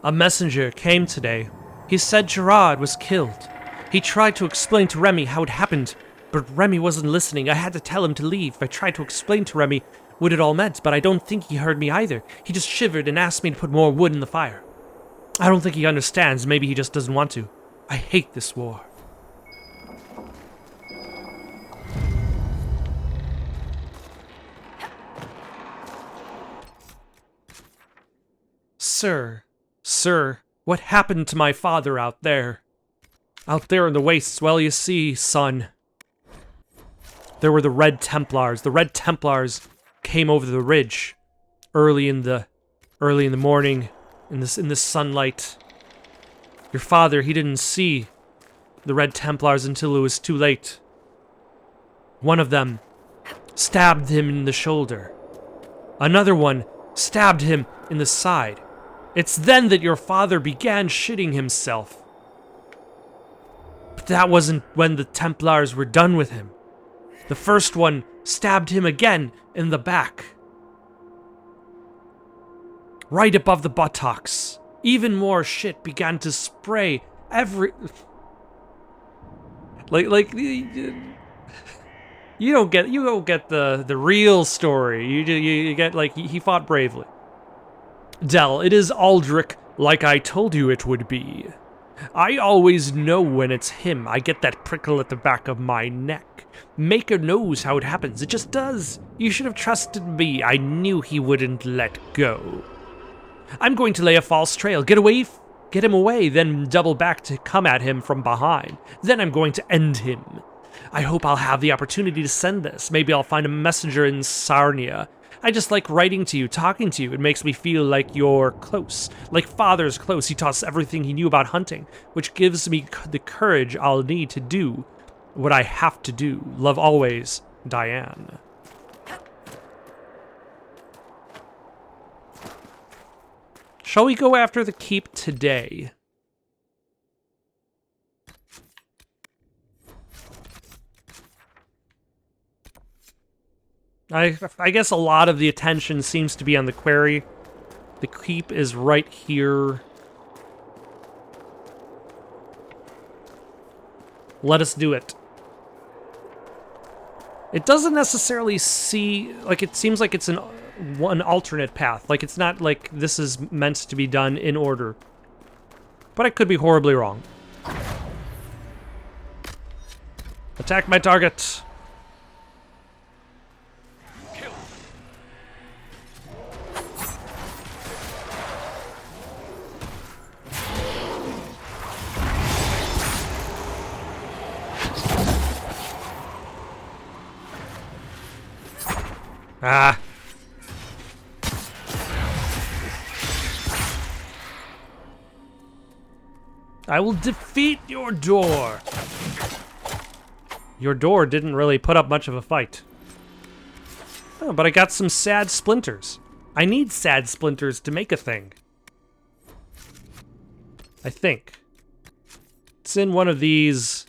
A messenger came today. He said Gerard was killed. He tried to explain to Remy how it happened, but Remy wasn't listening. I had to tell him to leave. I tried to explain to Remy what it all meant, but I don't think he heard me either. He just shivered and asked me to put more wood in the fire. I don't think he understands. Maybe he just doesn't want to. I hate this war. Sir, what happened to my father out there? Out there in the wastes, well, you see, son. There were the Red Templars. The Red Templars came over the ridge early in the morning, in the sunlight. Your father, he didn't see the Red Templars until it was too late. One of them stabbed him in the shoulder. Another one stabbed him in the side. It's then that your father began shitting himself. But that wasn't when the Templars were done with him. The first one stabbed him again in the back. Right above the buttocks. Even more shit began to spray every... You don't get the real story. You get, like, he fought bravely. Del, it is Aldrich, like I told you it would be. I always know when it's him. I get that prickle at the back of my neck. Maker knows how it happens. It just does. You should have trusted me. I knew he wouldn't let go. I'm going to lay a false trail. Get him away, then double back to come at him from behind. Then I'm going to end him. I hope I'll have the opportunity to send this. Maybe I'll find a messenger in Sarnia. I just like writing to you, talking to you. It makes me feel like you're close. Like father's close. He taught us everything he knew about hunting, which gives me the courage I'll need to do what I have to do. Love always, Diane. Shall we go after the keep today? I guess a lot of the attention seems to be on the quarry. The keep is right here. Let us do it. It doesn't necessarily see... Like, it seems like it's one alternate path. Like, it's not like this is meant to be done in order. But I could be horribly wrong. Attack my target. Ah. I will defeat your door. Your door didn't really put up much of a fight. Oh, but I got some sad splinters. I need sad splinters to make a thing. I think. It's in one of these...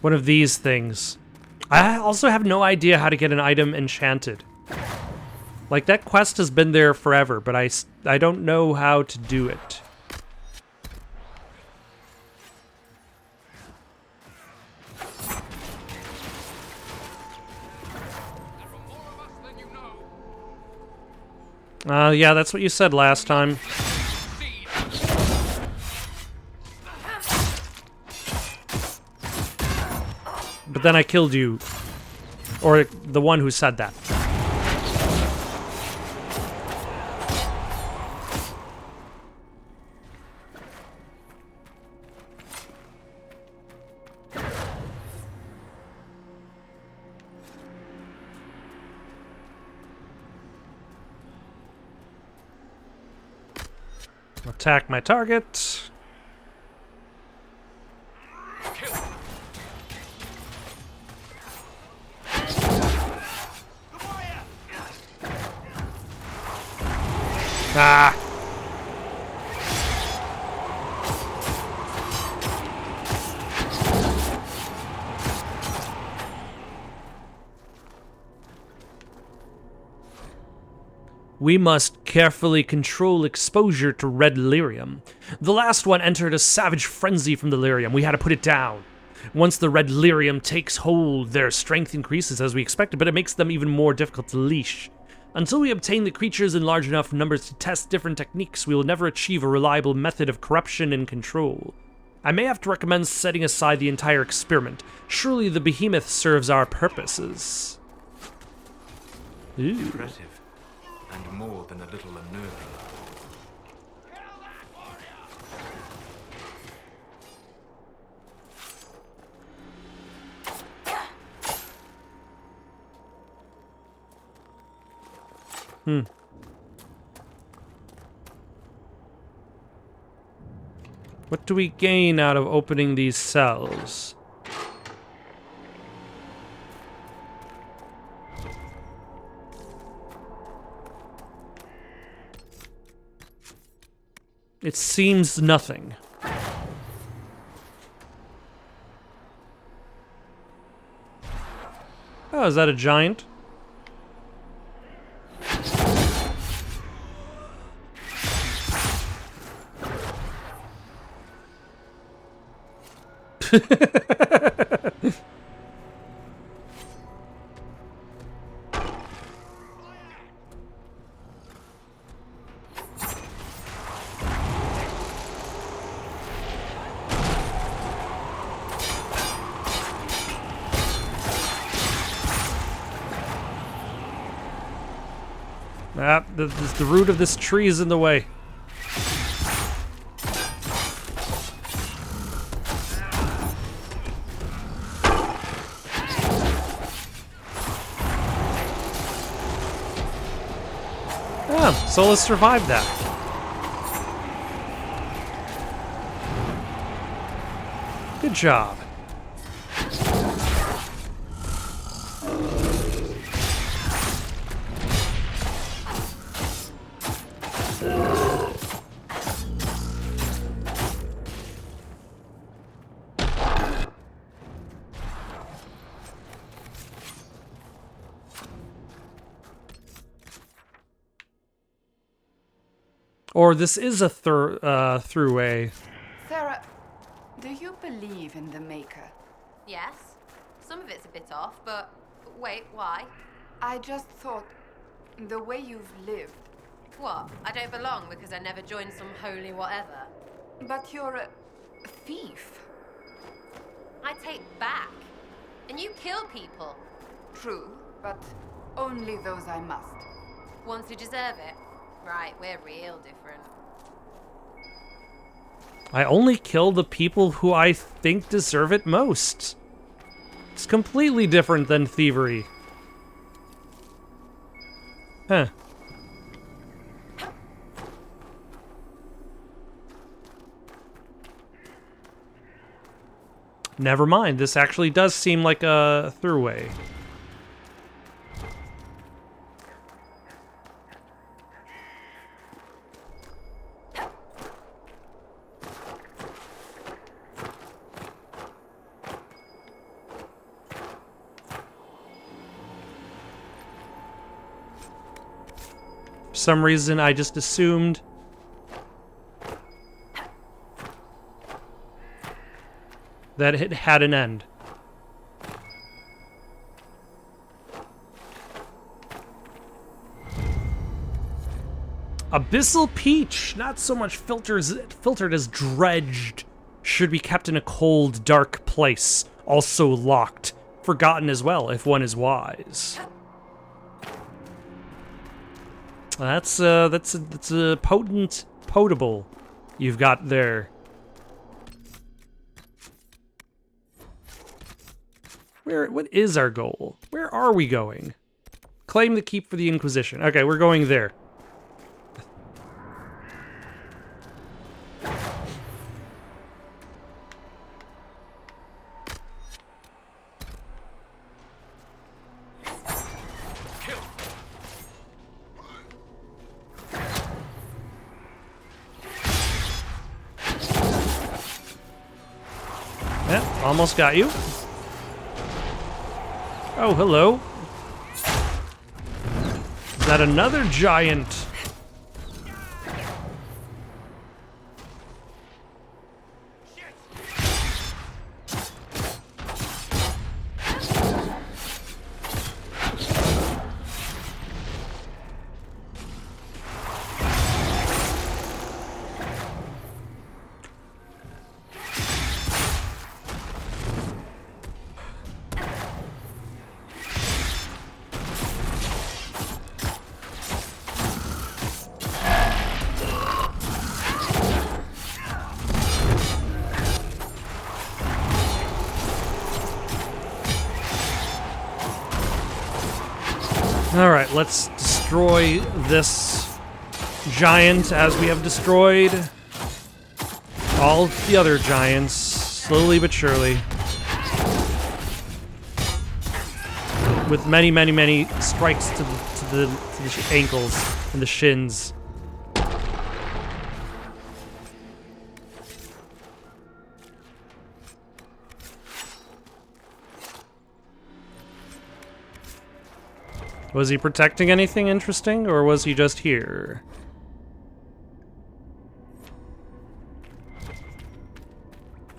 One of these things. I also have no idea how to get an item enchanted. Like, that quest has been there forever, but I don't know how to do it. Yeah, that's what you said last time. But then I killed you. Or the one who said that. Attack my target. Ah. We must carefully control exposure to red lyrium. The last one entered a savage frenzy from the lyrium. We had to put it down. Once the red lyrium takes hold, their strength increases as we expected, but it makes them even more difficult to leash. Until we obtain the creatures in large enough numbers to test different techniques, we will never achieve a reliable method of corruption and control. I may have to recommend setting aside the entire experiment. Surely the behemoth serves our purposes. Ooh. Impressive. And more than a little unnerving. What do we gain out of opening these cells? It seems nothing. Oh, is that a giant? The root of this tree is in the way. Ah, Solus survived that. Good job. Or this is a throughway. Sarah, do you believe in the Maker? Yes. Some of it's a bit off, but wait, why? I just thought, the way you've lived. What? I don't belong because I never joined some holy whatever. But you're a thief. I take back. And you kill people. True, but only those I must. Ones who deserve it. Right, we're real different. I only kill the people who I think deserve it most. It's completely different than thievery. Huh. Never mind, this actually does seem like a throughway. For some reason, I just assumed that it had an end. Abyssal Peach, not so much filtered as dredged, should be kept in a cold, dark place, also locked, forgotten as well if one is wise. That's a potent potable you've got there. What is our goal? Where are we going? Claim the keep for the Inquisition. Okay, we're going there. Yeah, almost got you. Oh, hello. Is that another giant? Alright, let's destroy this giant as we have destroyed all the other giants, slowly but surely. With many, many, many strikes to the ankles and the shins. Was he protecting anything interesting, or was he just here?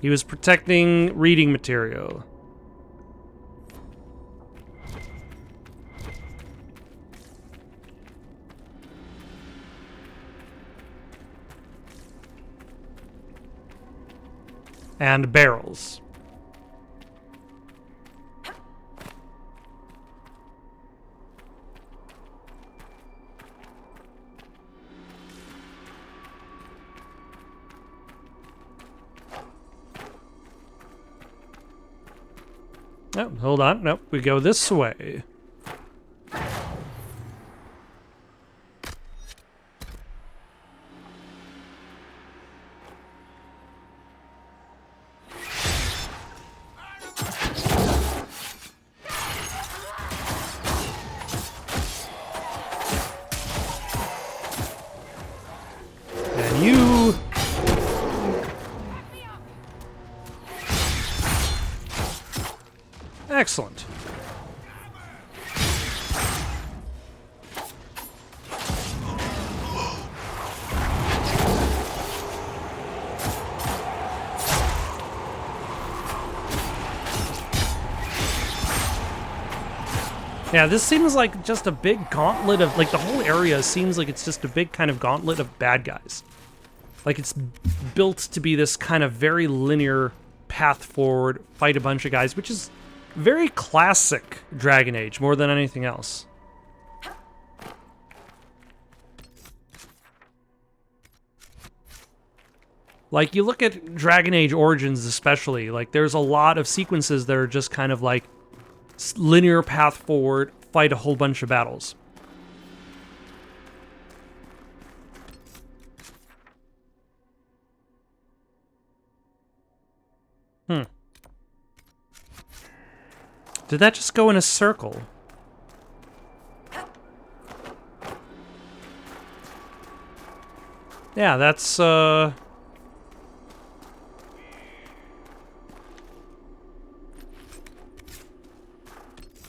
He was protecting reading material. And barrels. Oh, hold on. Nope, we go this way. And you... Excellent. Yeah, this seems like just a big gauntlet of, like, the whole area seems like it's just a big kind of gauntlet of bad guys. Like, it's built to be this kind of very linear path forward, fight a bunch of guys, which is very classic Dragon Age, more than anything else. Like, you look at Dragon Age Origins especially, like, there's a lot of sequences that are just kind of like linear path forward, fight a whole bunch of battles. Did that just go in a circle? Yeah, that's,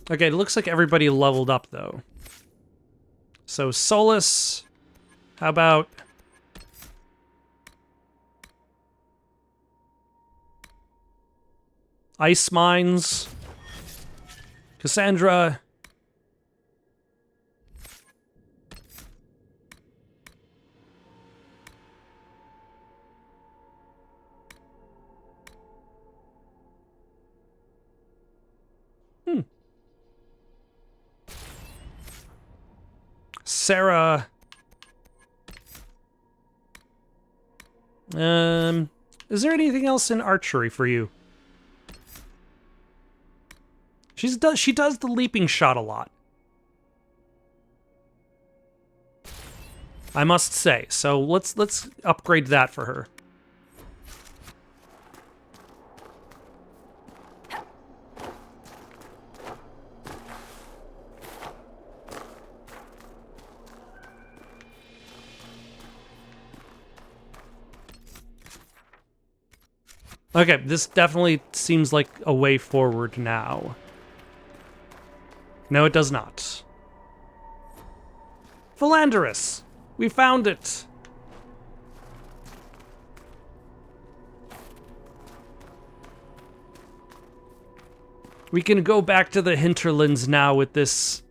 Okay, it looks like everybody leveled up, though. So, Solus, how about... Ice Mines... Cassandra. Sarah. Is there anything else in archery for you? She does the leaping shot a lot, I must say. So let's upgrade that for her. Okay, this definitely seems like a way forward now. No, it does not. Philanderous! We found it! We can go back to the hinterlands now with this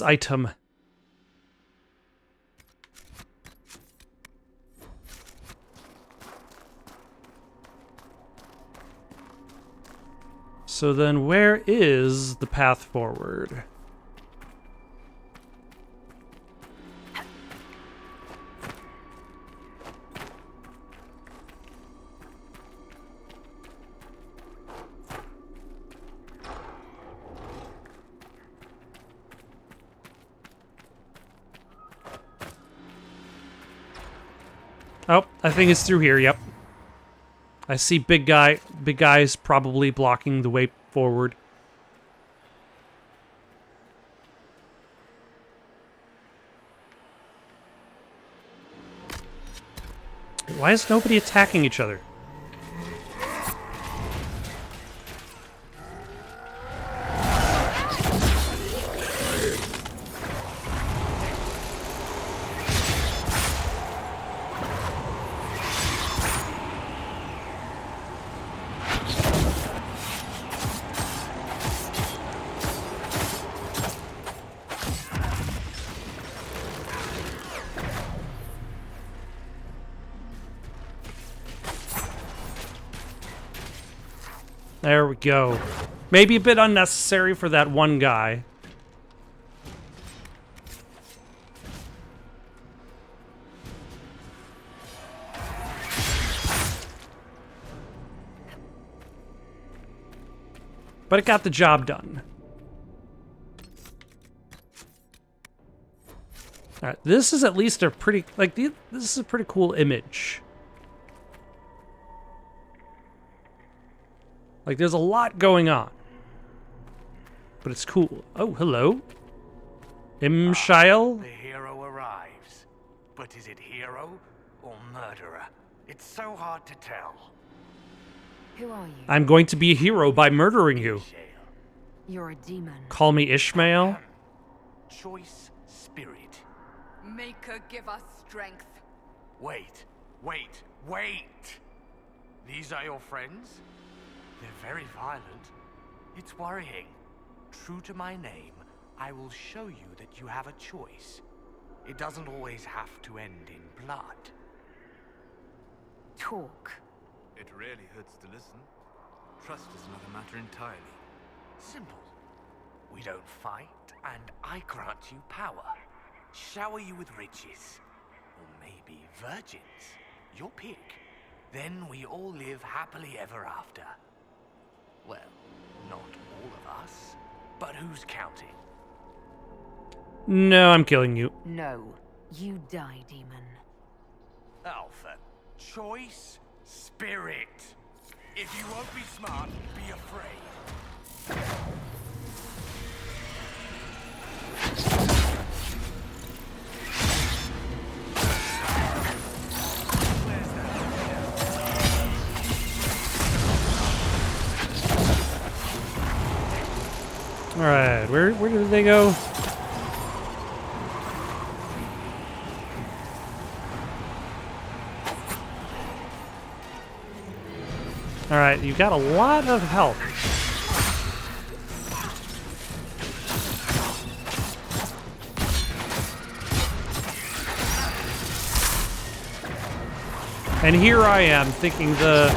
item. So then where is the path forward? Oh, I think it's through here, yep. I see big guy. Big guy's probably blocking the way forward. Why is nobody attacking each other? There we go. Maybe a bit unnecessary for that one guy. But it got the job done. Alright, this is at least a pretty, like, this is a pretty cool image. Like, there's a lot going on. But it's cool. Oh, hello. Imshile? The hero arrives. But is it hero or murderer? It's so hard to tell. Who are you? I'm going to be a hero by murdering you. You're a demon. Call me Ishmael? Choice spirit. Maker, give us strength. Wait. These are your friends? They're very violent. It's worrying. True to my name, I will show you that you have a choice. It doesn't always have to end in blood. Talk. It really hurts to listen. Trust is another matter entirely. Simple. We don't fight, and I grant you power. Shower you with riches. Or maybe virgins. Your pick. Then we all live happily ever after. Well, not all of us. But who's counting? No, I'm killing you. No. You die, demon. Alpha. Choice spirit. If you won't be smart, be afraid. Alright, where did they go? Alright, you got a lot of health. And here I am thinking the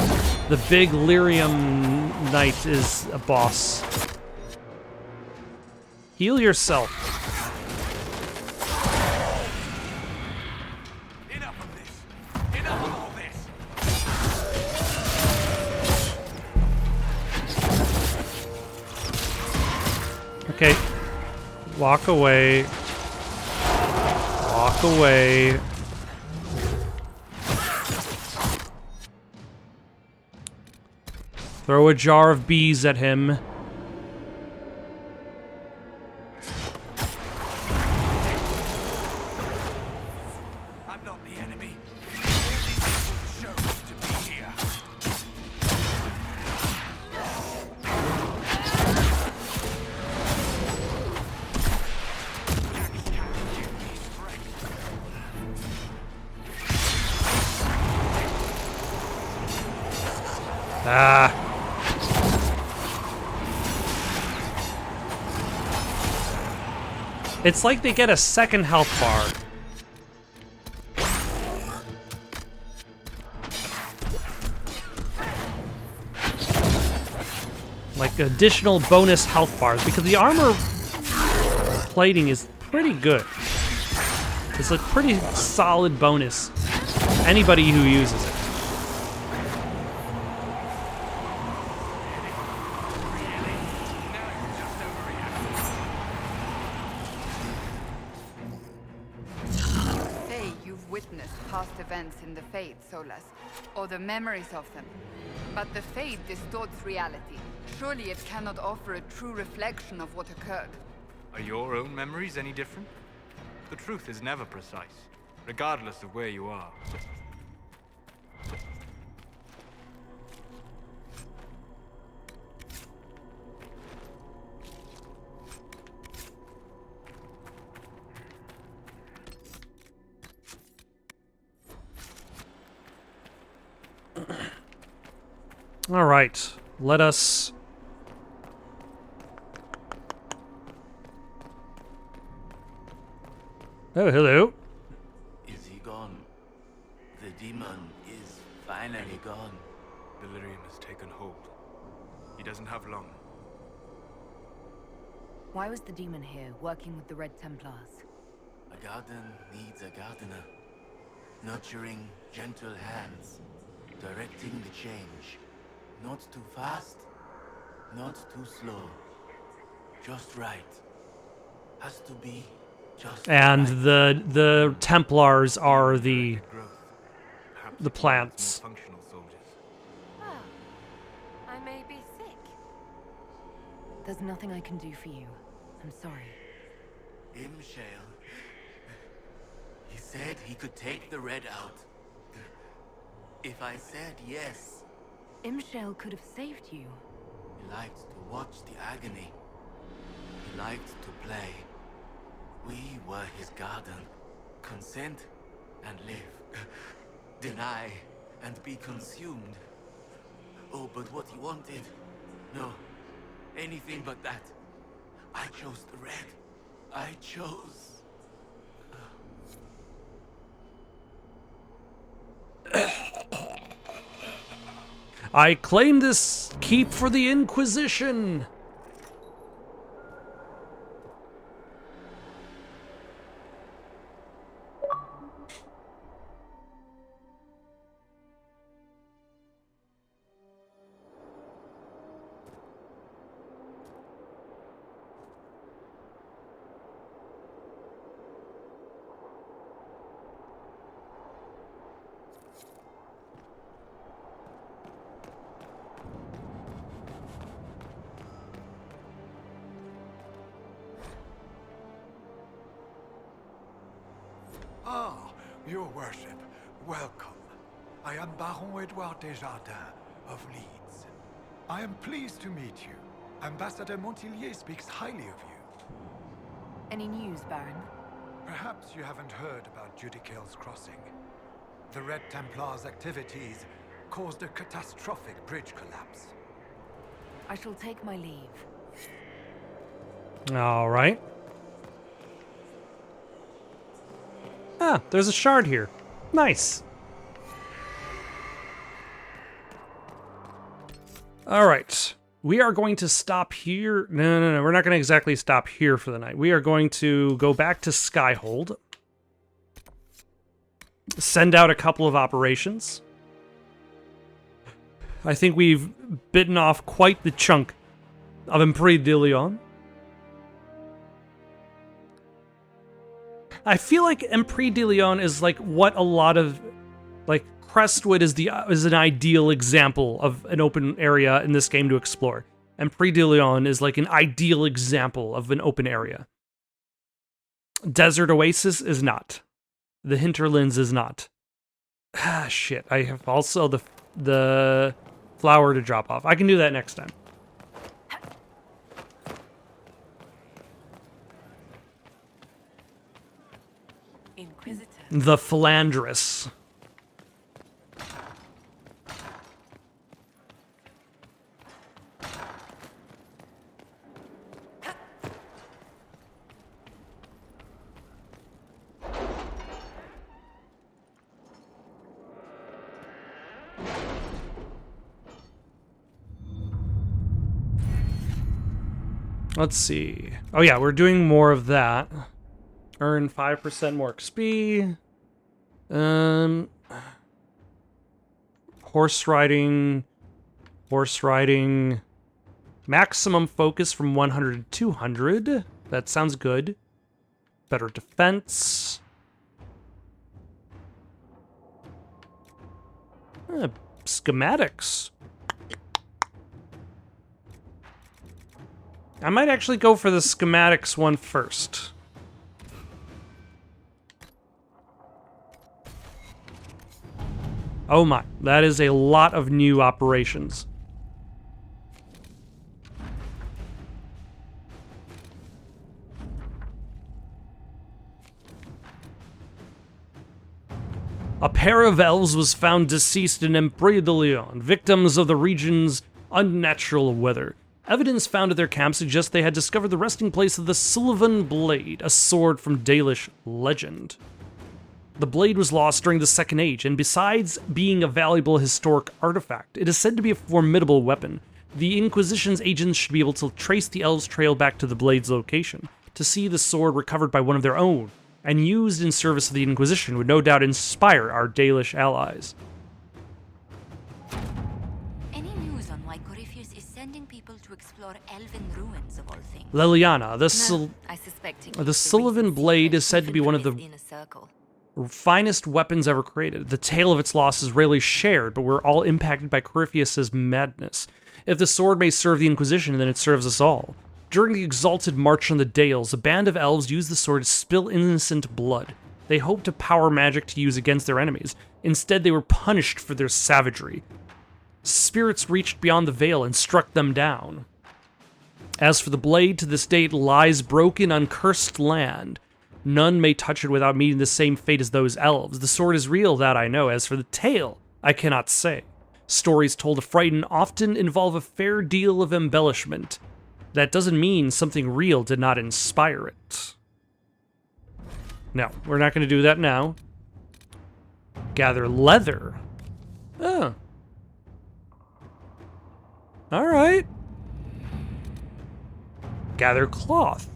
big lyrium knight is a boss. Heal yourself. Enough of this. Enough of all this. Okay. Walk away. Walk away. Throw a jar of bees at him. I'm not the enemy. All these people chose to be here. Give me strength. Ah. It's like they get a second health bar. Like additional bonus health bars, because the armor plating is pretty good. It's a pretty solid bonus. Anybody who uses it. Say you've witnessed past events in the Fade, Solas, or the memories of them. But the Fade distorts reality. Surely it cannot offer a true reflection of what occurred. Are your own memories any different? The truth is never precise, regardless of where you are. All right, let us... Oh, hello. Is he gone? The demon is finally gone. Delirium has taken hold. He doesn't have long. Why was the demon here, working with the Red Templars? A garden needs a gardener. Nurturing gentle hands. Directing the change. Not too fast, not too slow. Just right. Has to be just And right. the Templars are the Growth. Perhaps the plants. more functional soldiers. Oh, I may be sick. There's nothing I can do for you. I'm sorry. Imshale. He said he could take the red out. If I said yes. Imshale could have saved you. He liked to watch the agony. He liked to play. We were his garden. Consent and live. Deny and be consumed. Oh, but what he wanted? No. Anything but that. I chose the red. I chose... I claim this keep for the Inquisition. Ah, your worship, welcome. I am Baron Edouard Desjardins of Leeds. I am pleased to meet you. Ambassador Montillier speaks highly of you. Any news, Baron? Perhaps you haven't heard about Judicale's crossing. The Red Templars' activities caused a catastrophic bridge collapse. I shall take my leave. All right. Ah, there's a shard here. Nice. All right. We are going to stop here. No. We're not going to exactly stop here for the night. We are going to go back to Skyhold. Send out a couple of operations. I think we've bitten off quite the chunk of Emprise de Leon. I feel like Emprise de Leon is like what a lot of, like, Crestwood is an ideal example of an open area in this game to explore. Emprise de Leon is like an ideal example of an open area. Desert Oasis is not. The Hinterlands is not. Ah, shit. I have also the flower to drop off. I can do that next time. Inquisitor. The Philandrous. Let's see. Oh yeah, we're doing more of that. Earn 5% more XP. Horse riding. Maximum focus from 100 to 200. That sounds good. Better defense. Schematics. I might actually go for the schematics one first. Oh my, that is a lot of new operations. A pair of elves was found deceased in Emprise, victims of the region's unnatural weather. Evidence found at their camp suggests they had discovered the resting place of the Sylvan Blade, a sword from Dalish legend. The blade was lost during the Second Age, and besides being a valuable historic artifact, it is said to be a formidable weapon. The Inquisition's agents should be able to trace the elves' trail back to the blade's location. To see the sword recovered by one of their own, and used in service of the Inquisition, would no doubt inspire our Dalish allies. Any news on why Corypheus is sending people to explore elven ruins of all things? Leliana, I suspect the Sylvan Blade is said to be one of the finest weapons ever created. The tale of its loss is rarely shared, but we're all impacted by Corypheus' madness. If the sword may serve the Inquisition, then it serves us all. During the exalted march on the Dales, a band of elves used the sword to spill innocent blood. They hoped to power magic to use against their enemies. Instead, they were punished for their savagery. Spirits reached beyond the veil and struck them down. As for the blade, to this day it lies broken on cursed land. None may touch it without meeting the same fate as those elves. The sword is real, that I know. As for the tale, I cannot say. Stories told to frighten often involve a fair deal of embellishment. That doesn't mean something real did not inspire it. No, we're not going to do that now. Gather leather. Oh. All right. Gather cloth.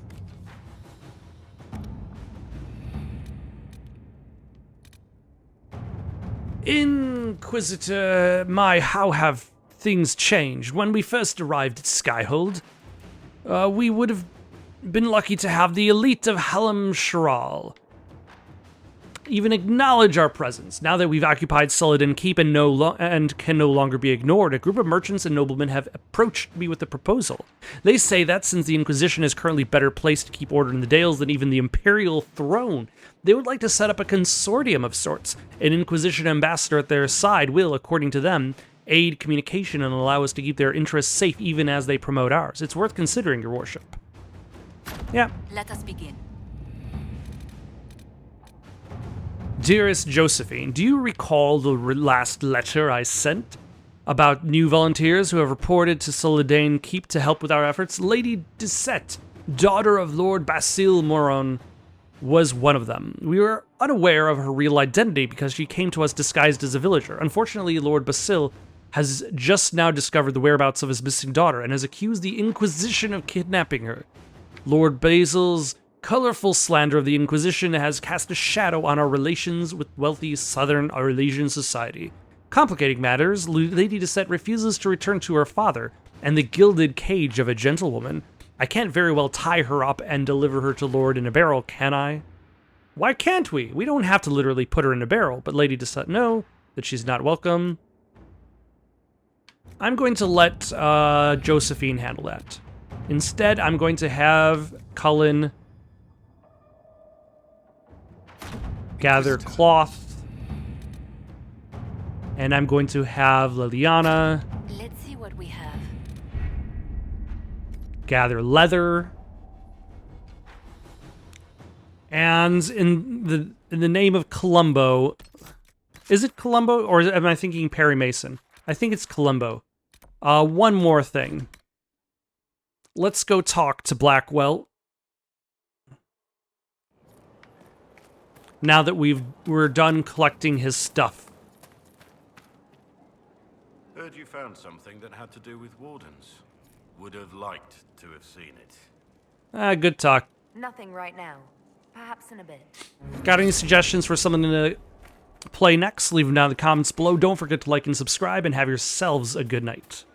Inquisitor, how have things changed? When we first arrived at Skyhold, we would have been lucky to have the elite of Hallam Sharal even acknowledge our presence. Now that we've occupied Celadon Keep and can no longer be ignored, a group of merchants and noblemen have approached me with a proposal. They say that since the Inquisition is currently better placed to keep order in the Dales than even the Imperial throne, they would like to set up a consortium of sorts. An Inquisition ambassador at their side will, according to them, aid communication and allow us to keep their interests safe even as they promote ours. It's worth considering, your worship. Yeah. Let us begin. Dearest Josephine, do you recall the last letter I sent about new volunteers who have reported to Celadon Keep to help with our efforts? Lady Dissette, daughter of Lord Basil Moron, was one of them. We were unaware of her real identity because she came to us disguised as a villager. Unfortunately, Lord Basil has just now discovered the whereabouts of his missing daughter and has accused the Inquisition of kidnapping her. Lord Basil's colorful slander of the Inquisition has cast a shadow on our relations with wealthy Southern Arlesian society. Complicating matters, Lady Dissette refuses to return to her father and the gilded cage of a gentlewoman. I can't very well tie her up and deliver her to Lord in a barrel, can I? Why can't we? We don't have to literally put her in a barrel, but Lady Dissette know that she's not welcome. I'm going to let Josephine handle that. Instead, I'm going to have Cullen gather cloth, and I'm going to have Leliana Let's see what we have. gather leather, and in the name of Columbo, is it Columbo or am I thinking Perry Mason? I think it's Columbo. One more thing. Let's go talk to Blackwell. Now that we're done collecting his stuff. Heard you found something that had to do with wardens. Would have liked to have seen it. Good talk. Nothing right now. Perhaps in a bit. Got any suggestions for something to play next? Leave them down in the comments below. Don't forget to like and subscribe, and have yourselves a good night.